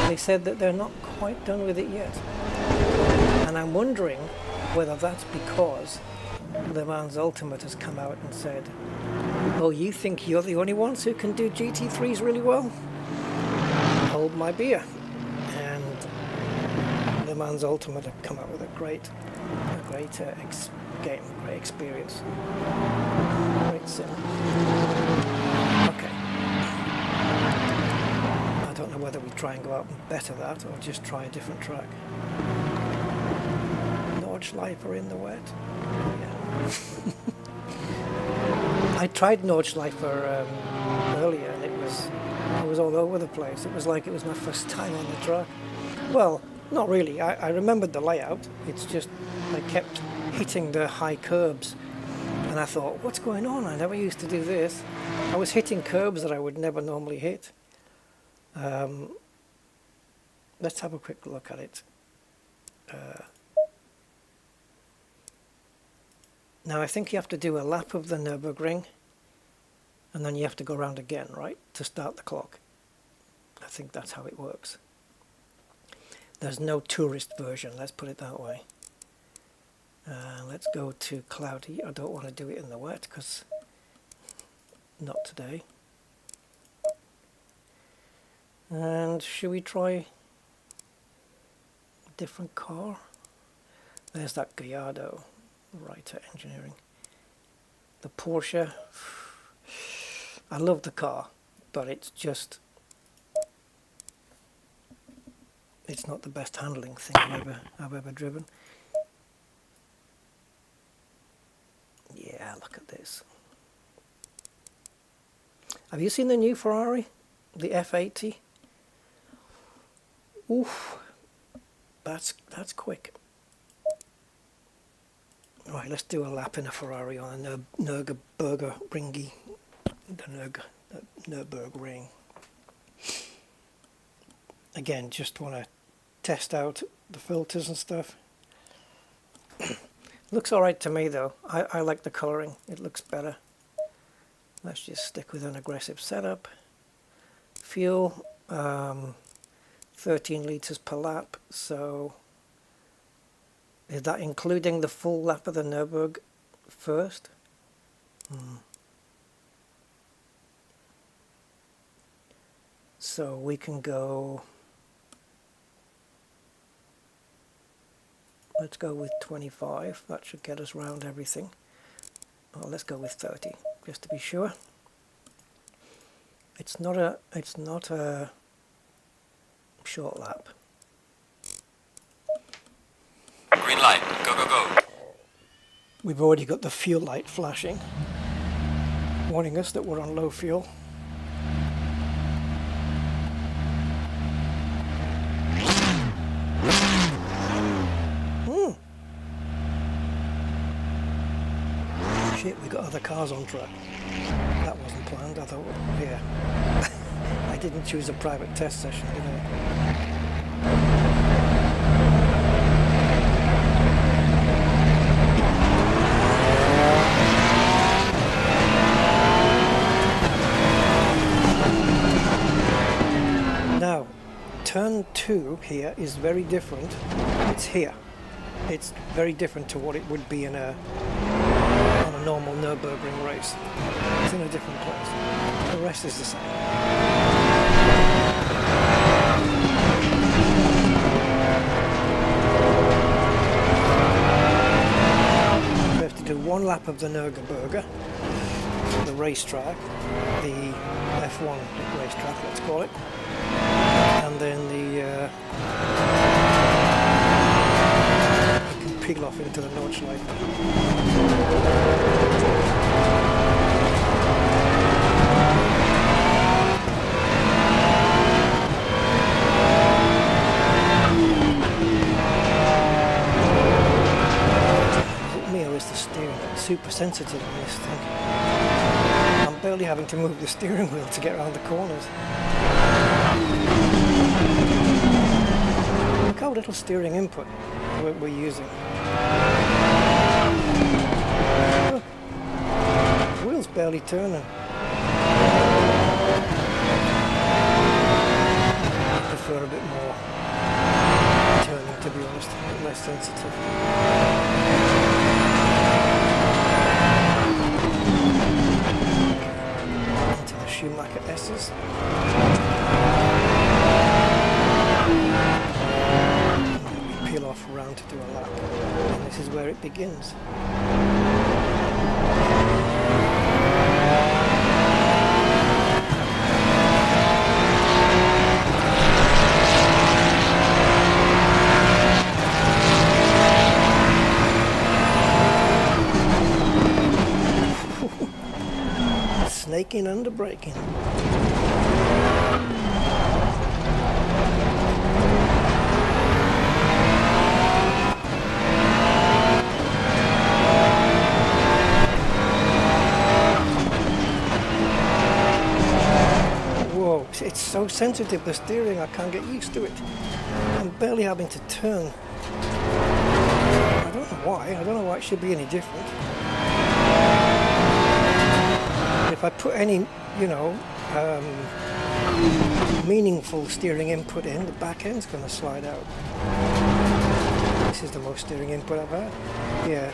they said that they're not quite done with it yet. And I'm wondering whether that's because Le Mans Ultimate has come out and said, oh, you think you're the only ones who can do GT3s really well? Hold my beer. And Le Mans Ultimate have come out with a great game, great experience, great sim. Okay. I don't know whether we try and go out and better that or just try a different track. Nordschleifer in the wet. Yeah. I tried Nordschleifer earlier and I was all over the place. It was like it was my first time on the track. Well, not really. I remembered the layout. It's just I kept hitting the high curbs and I thought, what's going on? I never used to do this. I was hitting curbs that I would never normally hit. Let's have a quick look at it. Now I think you have to do a lap of the Nürburgring and then you have to go around again, right, to start the clock. I think that's how it works. There's no tourist version, let's put it that way. Let's go to cloudy. I don't want to do it in the wet because not today. And should we try a different car? There's that Gallardo, Writer Engineering. The Porsche. I love the car, but it's just, it's not the best handling thing I've ever driven. Yeah, look at this. Have you seen the new Ferrari? The F80? Oof, that's quick. Right, let's do a lap in a Ferrari on a Nürburgring. The Nürburgring. Again, just want to test out the filters and stuff. Looks alright to me though. I like the colouring. It looks better. Let's just stick with an aggressive setup. Fuel, 13 litres per lap. So is that including the full lap of the Nürburgring first? So we can go, let's go with 25. That should get us round everything. Oh, let's go with 30 just to be sure. It's not a short lap. Green light. Go, go, go. We've already got the fuel light flashing, warning us that we're on low fuel. Shit, we got other cars on track. That wasn't planned. I thought, yeah. I didn't choose a private test session, did I? Now, turn 2 here is very different. It's here. It's very different to what it would be on a normal Nürburgring race. It's in a different place. The rest is the same. We have to do one lap of the Nürburgring, the racetrack, the F1 racetrack, let's call it, and then you can peel off into the Nordschleife. The steering, it's super sensitive on this thing. I'm barely having to move the steering wheel to get around the corners. Look how little steering input we're using. Look, the wheel's barely turning. I prefer a bit more turning, to be honest, a bit less sensitive. Schumacher S's. We peel off around to do a lap, and this is where it begins. Snaking under braking. Whoa, it's so sensitive, the steering, I can't get used to it. I'm barely having to turn. I don't know why it should be any different. If I put any, meaningful steering input in, the back end's going to slide out. This is the most steering input I've had. Yeah.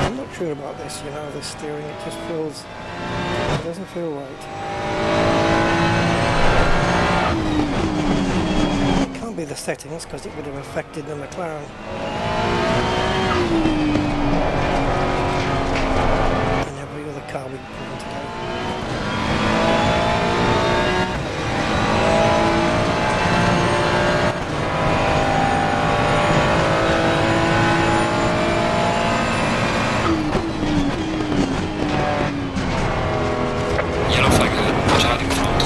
I'm not sure about this, the steering, it just feels, it doesn't feel right. Be the settings because it would have affected the McLaren. And every other car we've driven today. Yellow flag ahead. Watch out in front.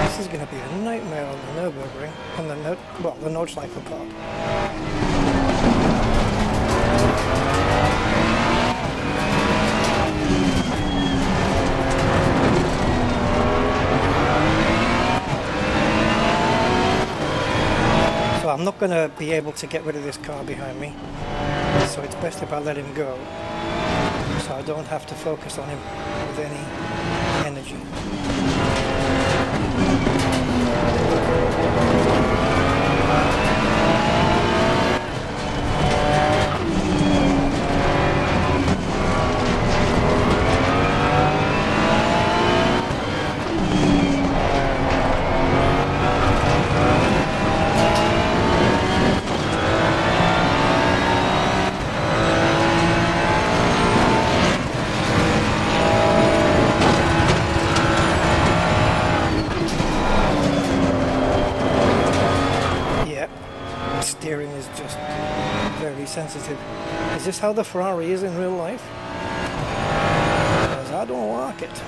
This is going to be a nightmare on the Nürburgring, on the Nordschleife part. So I'm not going to be able to get rid of this car behind me, so it's best if I let him go, so I don't have to focus on him with any energy. sensitive. Is this how the Ferrari is in real life? Because I don't like it.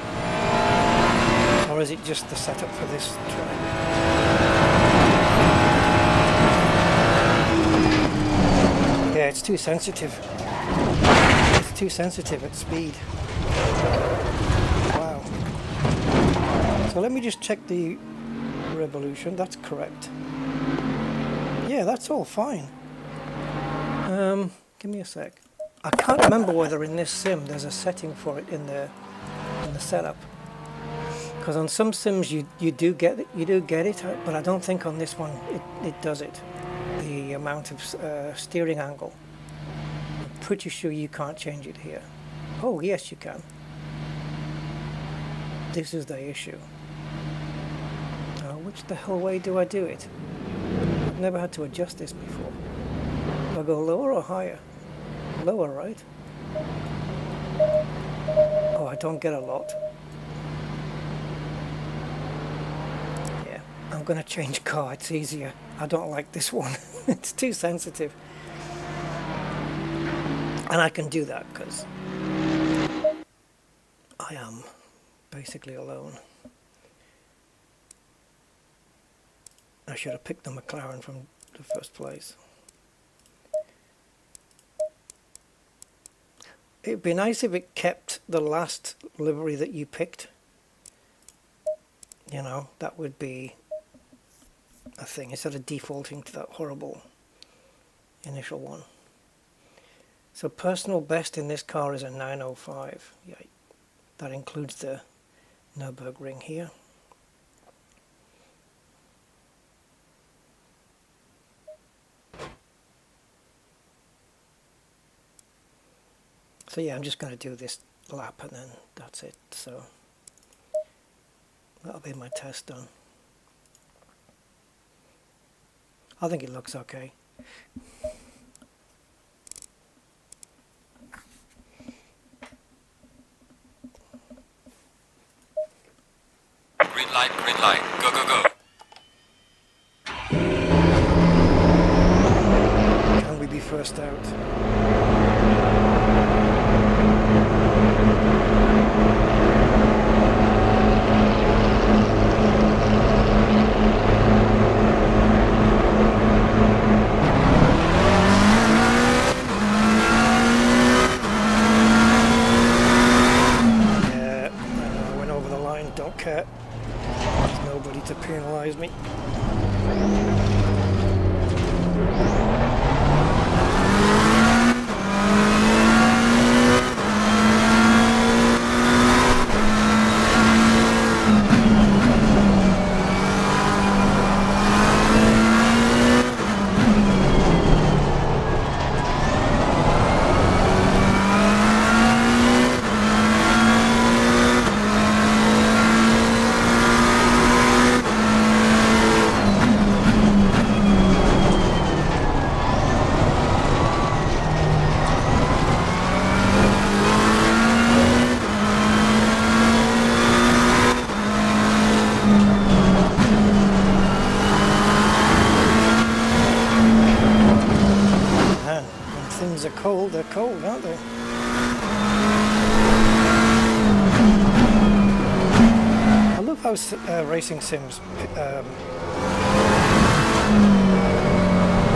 Or is it just the setup for this track? Yeah, it's too sensitive. It's too sensitive at speed. Wow. So let me just check the revolution. That's correct. Yeah, that's all fine. Give me a sec. I can't remember whether in this sim there's a setting for it in the setup. Because on some sims you do get it, but I don't think on this one it does it. The amount of steering angle. I'm pretty sure you can't change it here. Oh yes, you can. This is the issue. Which the hell way do I do it? I've never had to adjust this before. Do I go lower or higher? Lower, right? Oh, I don't get a lot. Yeah, I'm gonna change car, it's easier. I don't like this one. It's too sensitive. And I can do that because I am basically alone. I should have picked the McLaren from the first place. It'd be nice if it kept the last livery that you picked. You know, that would be a thing, instead of defaulting to that horrible initial one. So personal best in this car is a 905. Yeah, that includes the Nürburgring here. So yeah, I'm just going to do this lap and then that's it. So that'll be my test done. I think it looks okay. Green light, go, go, go. Can we be first out? There's nobody to penalise me. Things are cold, they're cold, aren't they? I love how racing sims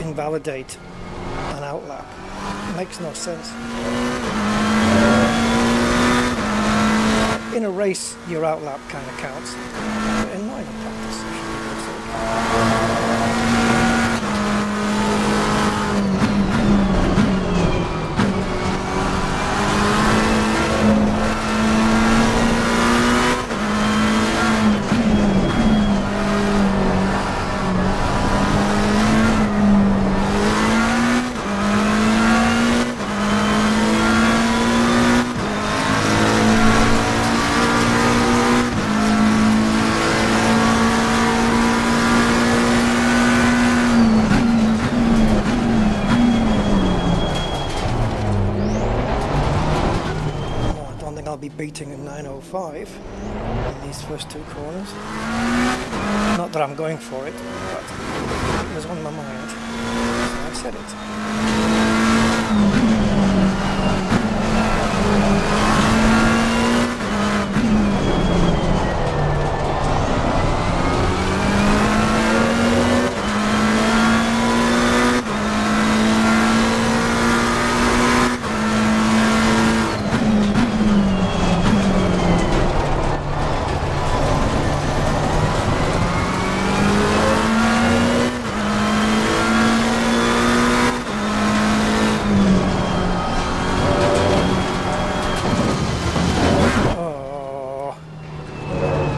invalidate an outlap. It makes no sense. In a race, your outlap kind of counts. But in line of practice, it should be I'll be beating a 905 in these first two corners. Not that I'm going for it, but it was on my mind, so I said it.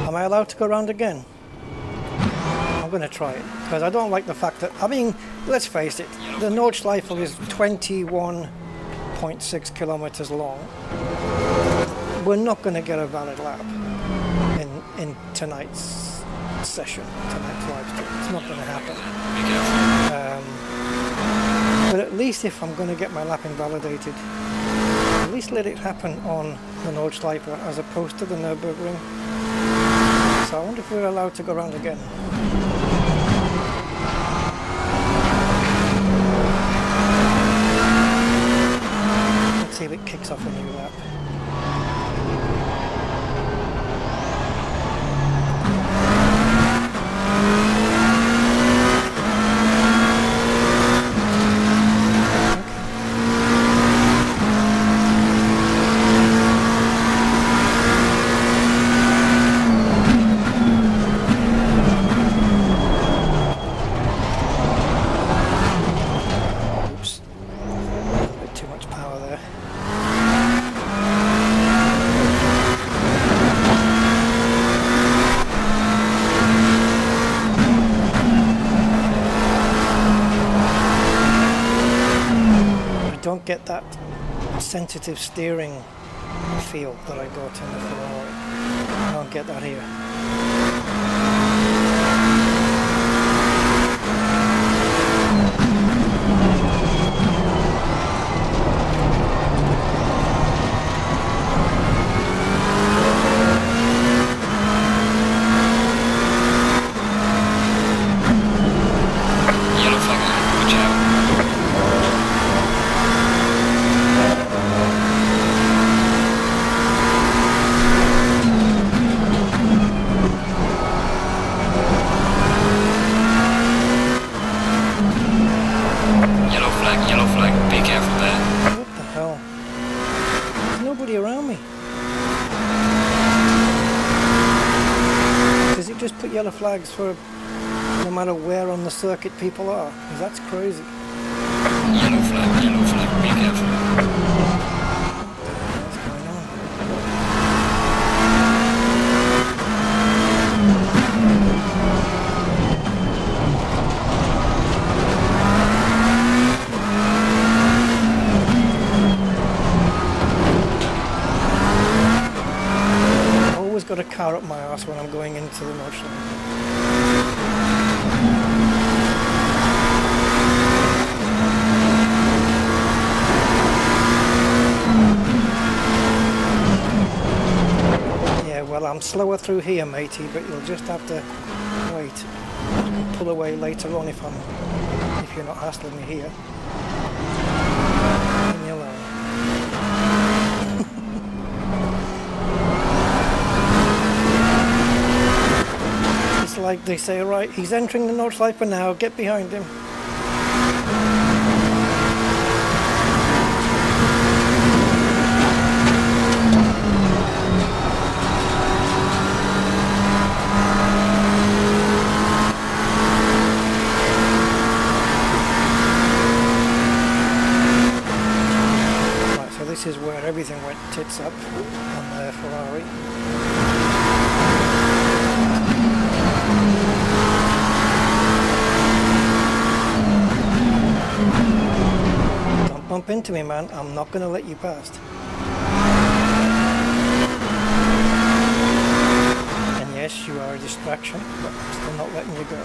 Am I allowed to go around again? I'm going to try it because I don't like the fact that, I mean, let's face it, the Nordschleife is 21.6 kilometers long. We're not going to get a valid lap in tonight's session, tonight's live stream. It's not going to happen. But at least if I'm going to get my lap invalidated, at least let it happen on the Nordschleife as opposed to the Nürburgring. So I wonder if we're allowed to go around again. Let's see if it kicks off a new lap. Don't get that sensitive steering feel that I got in the Ferrari. I don't get that here. Yellow flag, watch out. Yellow flag, be careful there. What the hell? There's nobody around me. Does it just put yellow flags for no matter where on the circuit people are? Because that's crazy. Yellow flag, be careful. What's going on? Always got a car up my arse when I'm going into the Nordschleife. Yeah, well, I'm slower through here, matey, but you'll just have to wait. You can pull away later on if you're not hassling me here. Leave me alone. It's like they say, right, he's entering the Nordschleife now, get behind him. Right, so this is where everything went tits up on the Ferrari. Don't bump into me, man. I'm not going to let you past. And yes, you are a distraction, but I'm still not letting you go.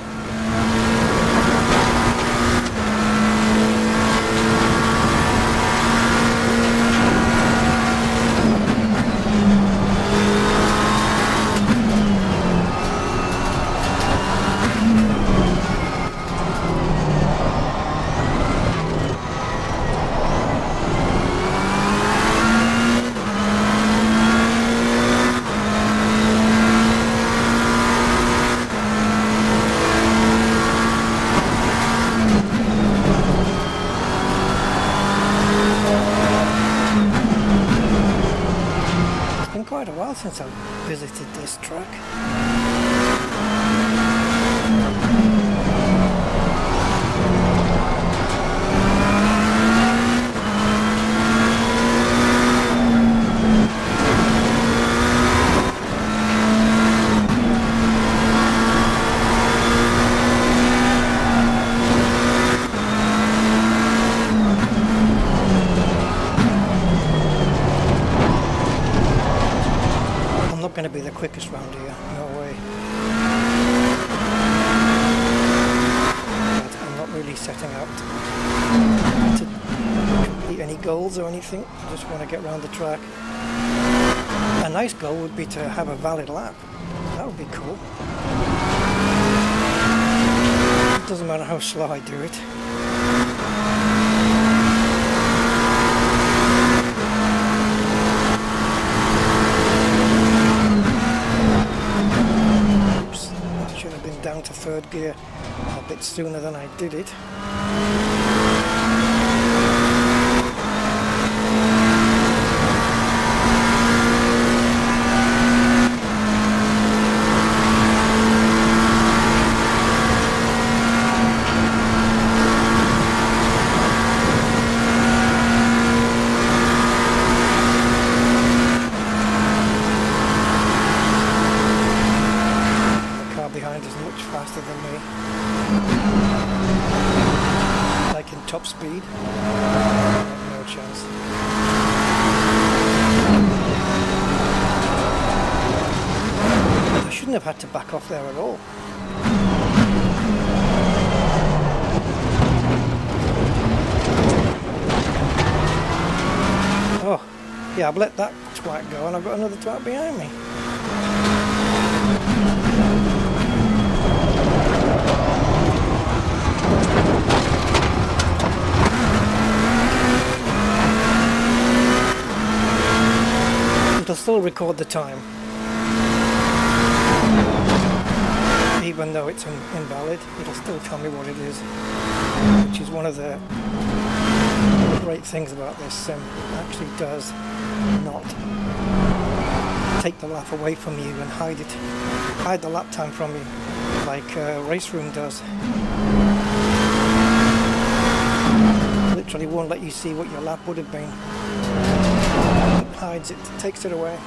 or anything. I just want to get around the track. A nice goal would be to have a valid lap. That would be cool. It doesn't matter how slow I do it. Oops, I should have been down to third gear a bit sooner than I did it. Behind is much faster than me, like in top speed. No chance. I shouldn't have had to back off there at all. Oh yeah, I've let that twat go and I've got another twat behind me. It'll still record the time, even though it's invalid. It'll still tell me what it is, which is one of the great things about this sim. It actually does not take the lap away from you and hide the lap time from you like Race Room does. Literally won't let you see what your lap would have been. Hides it, takes it away.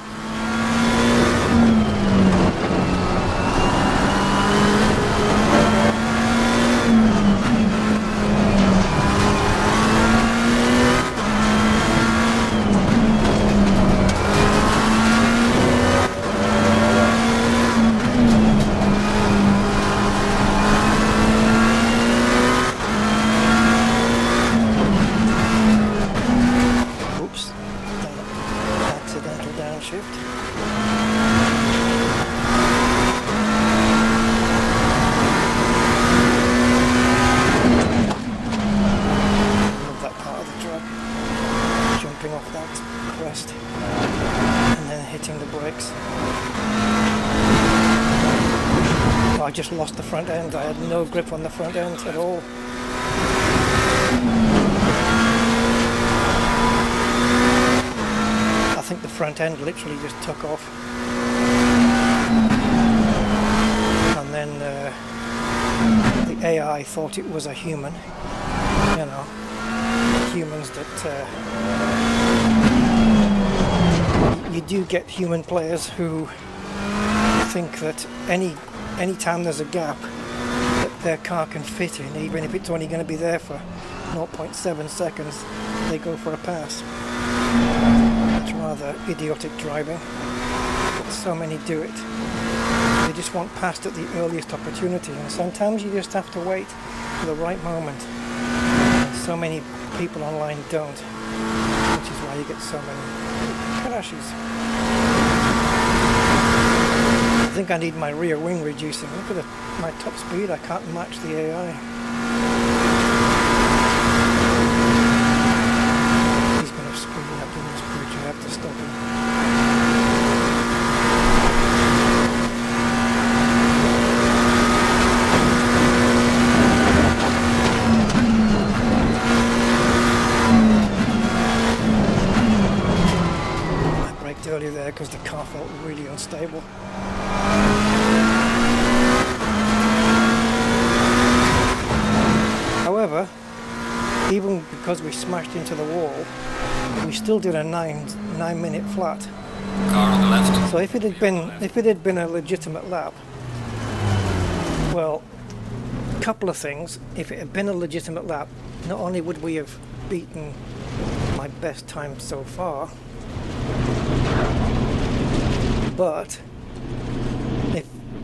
Off that crest and then hitting the brakes. Oh, I just lost the front end. I had no grip on the front end at all. I think the front end literally just took off, and then the AI thought it was a human, you know, humans that you do get human players who think that any time there's a gap that their car can fit in, even if it's only going to be there for 0.7 seconds, they go for a pass. It's rather idiotic driving, but so many do it. They just want past at the earliest opportunity, and sometimes you just have to wait for the right moment. And so many people online don't, which is why you get so many crashes. I think I need my rear wing reducing. Look at my top speed, I can't match the AI. He's going to speed up in this bridge, I have to stop him. Earlier there because the car felt really unstable. However, even because we smashed into the wall, we still did a 9-minute flat. Car on the left. So if it had been a legitimate lap, well, a couple of things. If it had been a legitimate lap, not only would we have beaten my best time so far, but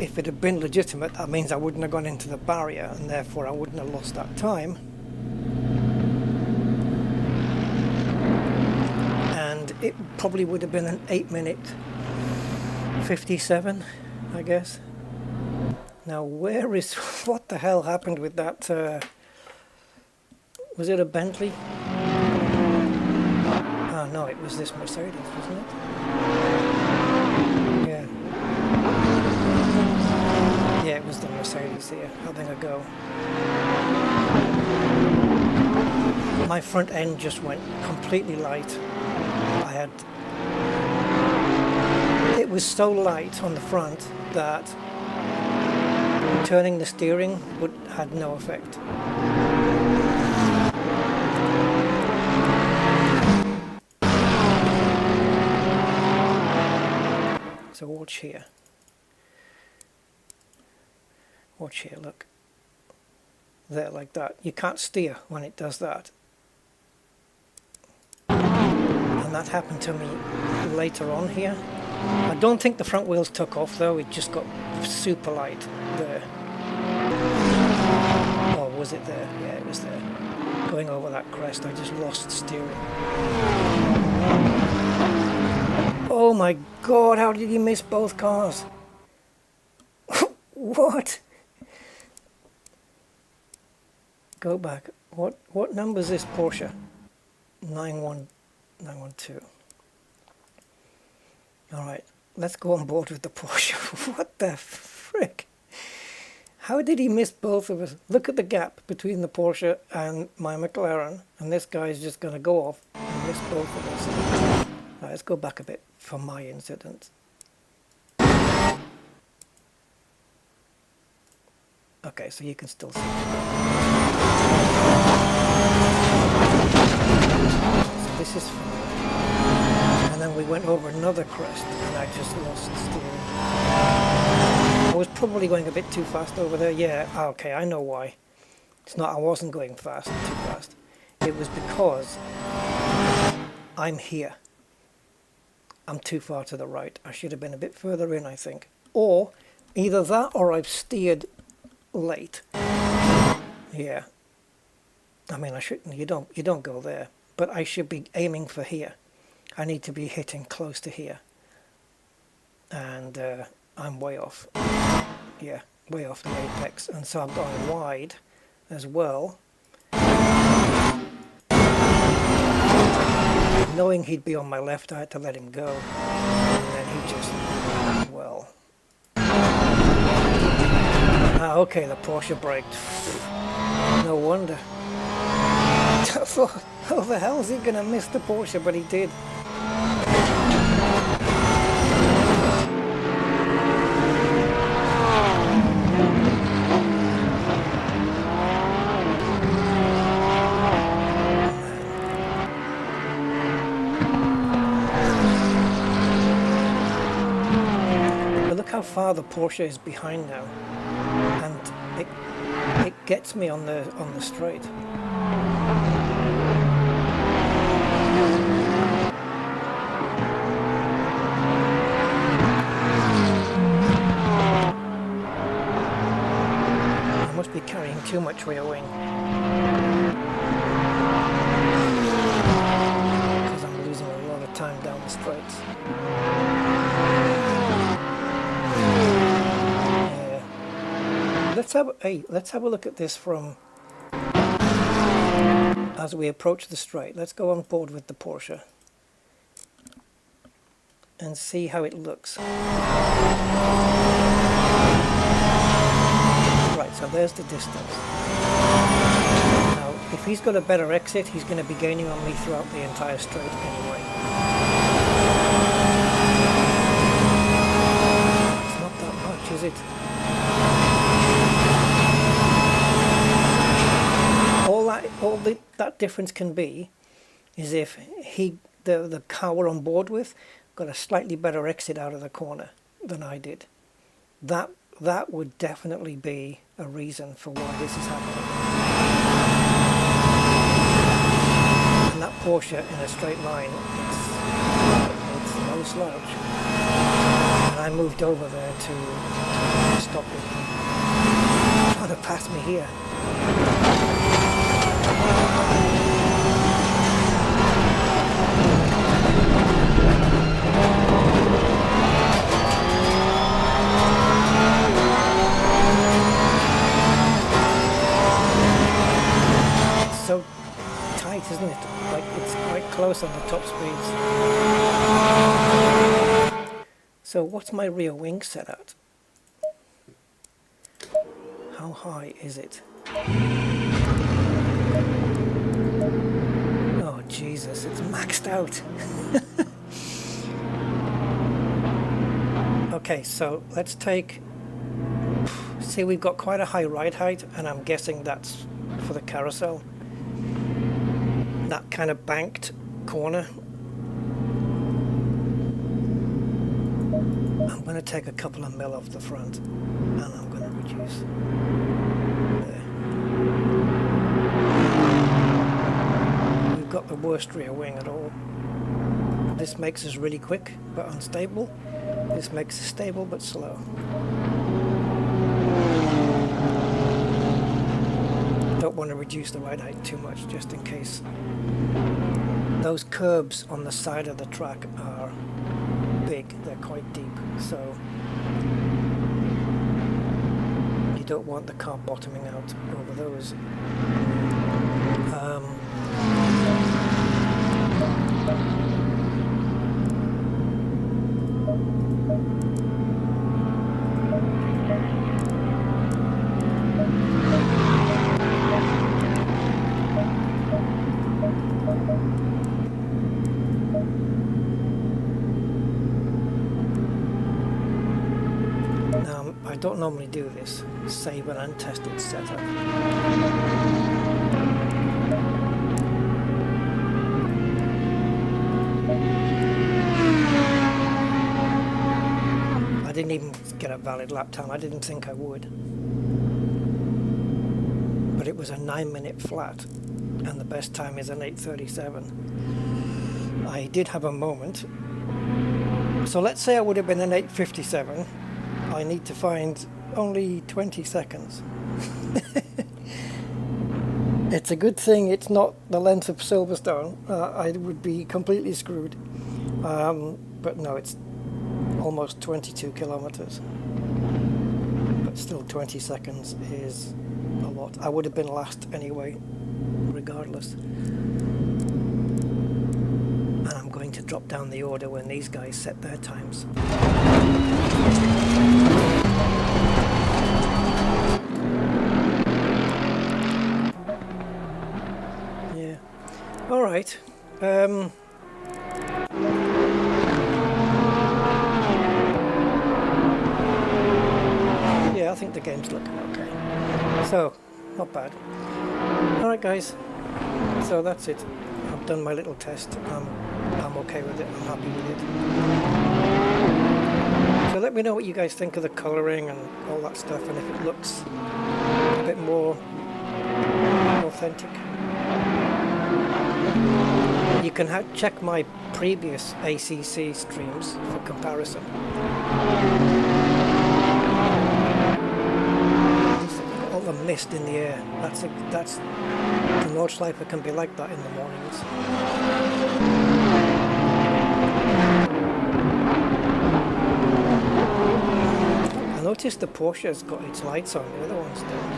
if it had been legitimate, that means I wouldn't have gone into the barrier, and therefore I wouldn't have lost that time. it probably would have been an 8-minute 57, I guess. Now where is, what the hell happened with that, was it a Bentley? Oh no, it was this Mercedes, wasn't it? Yeah. Yeah, it was the Mercedes here, having a go. My front end just went completely light. It was so light on the front that turning the steering had no effect. So watch here. Watch here, look. There, like that. You can't steer when it does that. And that happened to me later on here. I don't think the front wheels took off though, it just got super light there. Or was it there? Yeah, it was there. Going over that crest, I just lost steering. Oh my god, how did he miss both cars? What? Go back. What number is this Porsche? 912. Alright, let's go on board with the Porsche. What the frick? How did he miss both of us? Look at the gap between the Porsche and my McLaren, and this guy's just going to go off and miss both of us. Right, let's go back a bit for my incident. Okay, so you can still see. So this is fine. And then we went over another crest and I just lost steering. I was probably going a bit too fast over there. Yeah, okay, I know why. It's not, I wasn't going too fast. It was because I'm here. I'm too far to the right. I should have been a bit further in, I think. Or either that or I've steered late. Yeah. I mean, I shouldn't, you don't go there. But I should be aiming for here. I need to be hitting close to here. And I'm way off. Yeah, way off the apex. And so I'm going wide as well. Knowing he'd be on my left, I had to let him go. And then he just, well. Ah, okay, the Porsche braked. No wonder. I thought, how the hell is he going to miss the Porsche? But he did. But look how far the Porsche is behind now. And it gets me on the straight. I must be carrying too much rear wing. Because I'm losing a lot of time down the straights. Yeah. Let's have a look at this from as we approach the straight. Let's go on board with the Porsche and see how it looks. Right, so there's the distance. Now, if he's got a better exit, he's going to be gaining on me throughout the entire straight anyway. It's not that much, is it? All that difference can be is if the car we're on board with got a slightly better exit out of the corner than I did. That would definitely be a reason for why this is happening. And that Porsche in a straight line, it's no slouch. And I moved over there to stop it. Trying to pass me here. worse on the top speeds. So what's my rear wing set at? How high is it? Oh Jesus, it's maxed out. Okay, so let's take, see, we've got quite a high ride height, and I'm guessing that's for the carousel. That kind of banked corner. I'm going to take a couple of mil off the front, and I'm going to reduce. There. We've got the worst rear wing at all. This makes us really quick but unstable. This makes us stable but slow. Don't want to reduce the ride height too much, just in case. Those curbs on the side of the track are big, they're quite deep, so you don't want the car bottoming out over those. I don't normally do this, save an untested setup. I didn't even get a valid lap time, I didn't think I would. But it was a 9-minute flat, and the best time is an 8:37. I did have a moment. So let's say I would have been an 8:57. I need to find only 20 seconds. It's a good thing it's not the length of Silverstone. I would be completely screwed. But no, it's almost 22 kilometers. But still 20 seconds is a lot. I would have been last anyway, regardless. And I'm going to drop down the order when these guys set their times. Yeah. All right. Yeah, I think the game's looking okay. So, not bad. All right, guys. So that's it. I've done my little test. I'm okay with it. I'm happy with it. So let me know what you guys think of the colouring and all that stuff, and if it looks a bit more authentic. You can check my previous ACC streams for comparison. All the mist in the air. That's the Nordschleife can be like that in the mornings. I noticed the Porsche's got its lights on, the other ones don't.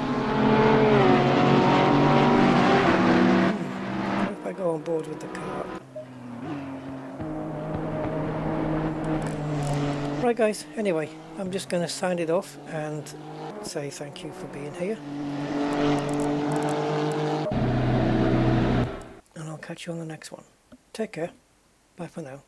What if I go on board with the car? Right guys, anyway, I'm just going to sign it off and say thank you for being here. And I'll catch you on the next one. Take care. Bye for now.